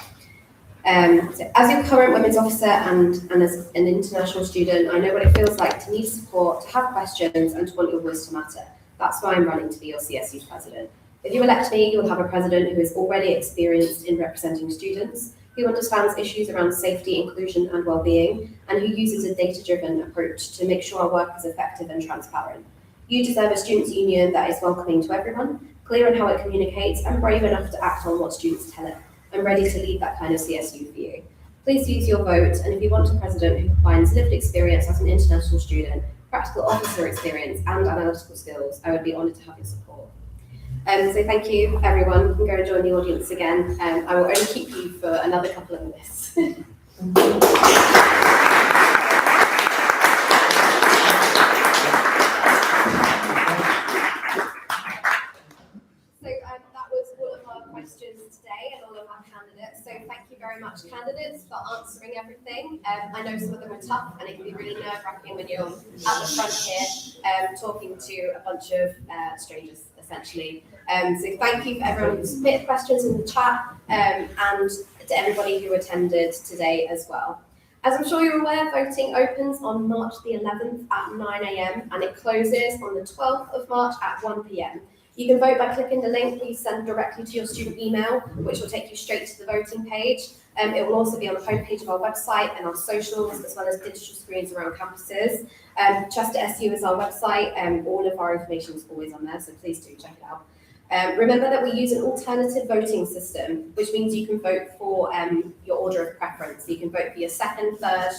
So as your current women's officer and as an international student, I know what it feels like to need support, to have questions, and to want your voice to matter. That's why I'm running to be your CSU president. If you elect me, you will have a president who is already experienced in representing students, who understands issues around safety, inclusion, and well-being, and who uses a data-driven approach to make sure our work is effective and transparent. You deserve a students' union that is welcoming to everyone, clear in how it communicates, and brave enough to act on what students tell it. I'm ready to lead that kind of CSU for you. Please use your vote, and if you want a president who combines lived experience as an international student, practical officer experience, and analytical skills, I would be honoured to have your support. So thank you, everyone. You can go and join the audience again. I will only keep you for another couple of minutes. That was all of our questions today and all of our candidates. So thank you very much, candidates, for answering everything. I know some of them are tough, and it can be really nerve-wracking when you're at the front here talking to a bunch of strangers, essentially. So thank you for everyone who submitted questions in the chat, and to everybody who attended today as well. As I'm sure you're aware, voting opens on March the 11th at 9 a.m. and it closes on the 12th of March at 1 p.m. You can vote by clicking the link you send directly to your student email, which will take you straight to the voting page. It will also be on the homepage of our website and our socials, as well as digital screens around campuses. Chester SU is our website, and all of our information is always on there, so please do check it out. Remember that we use an alternative voting system, which means you can vote for your order of preference. So you can vote for your second, third,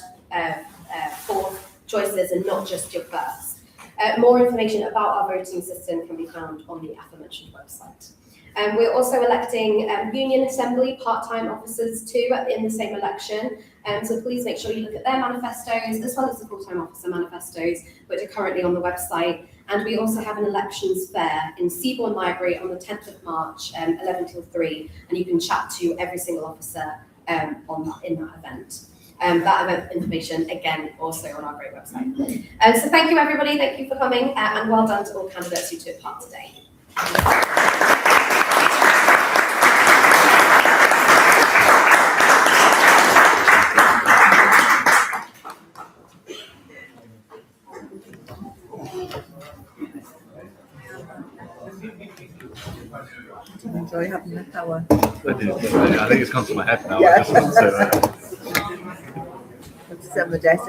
fourth choices and not just your first. More information about our voting system can be found on the aforementioned website. We're also electing Union Assembly part-time officers too in the same election. So please make sure you look at their manifestos as well as the full-time officer manifestos, which are currently on the website. And we also have an elections fair in Seabourn Library on the 10th of March, 11 till 3, and you can chat to every single officer in that event. That event information, again, also on our great website. So thank you, everybody. Thank you for coming, and well done to all candidates who took part today. Enjoy having the power. I think it's come to my head now. Yeah. I just want to It's on the desk.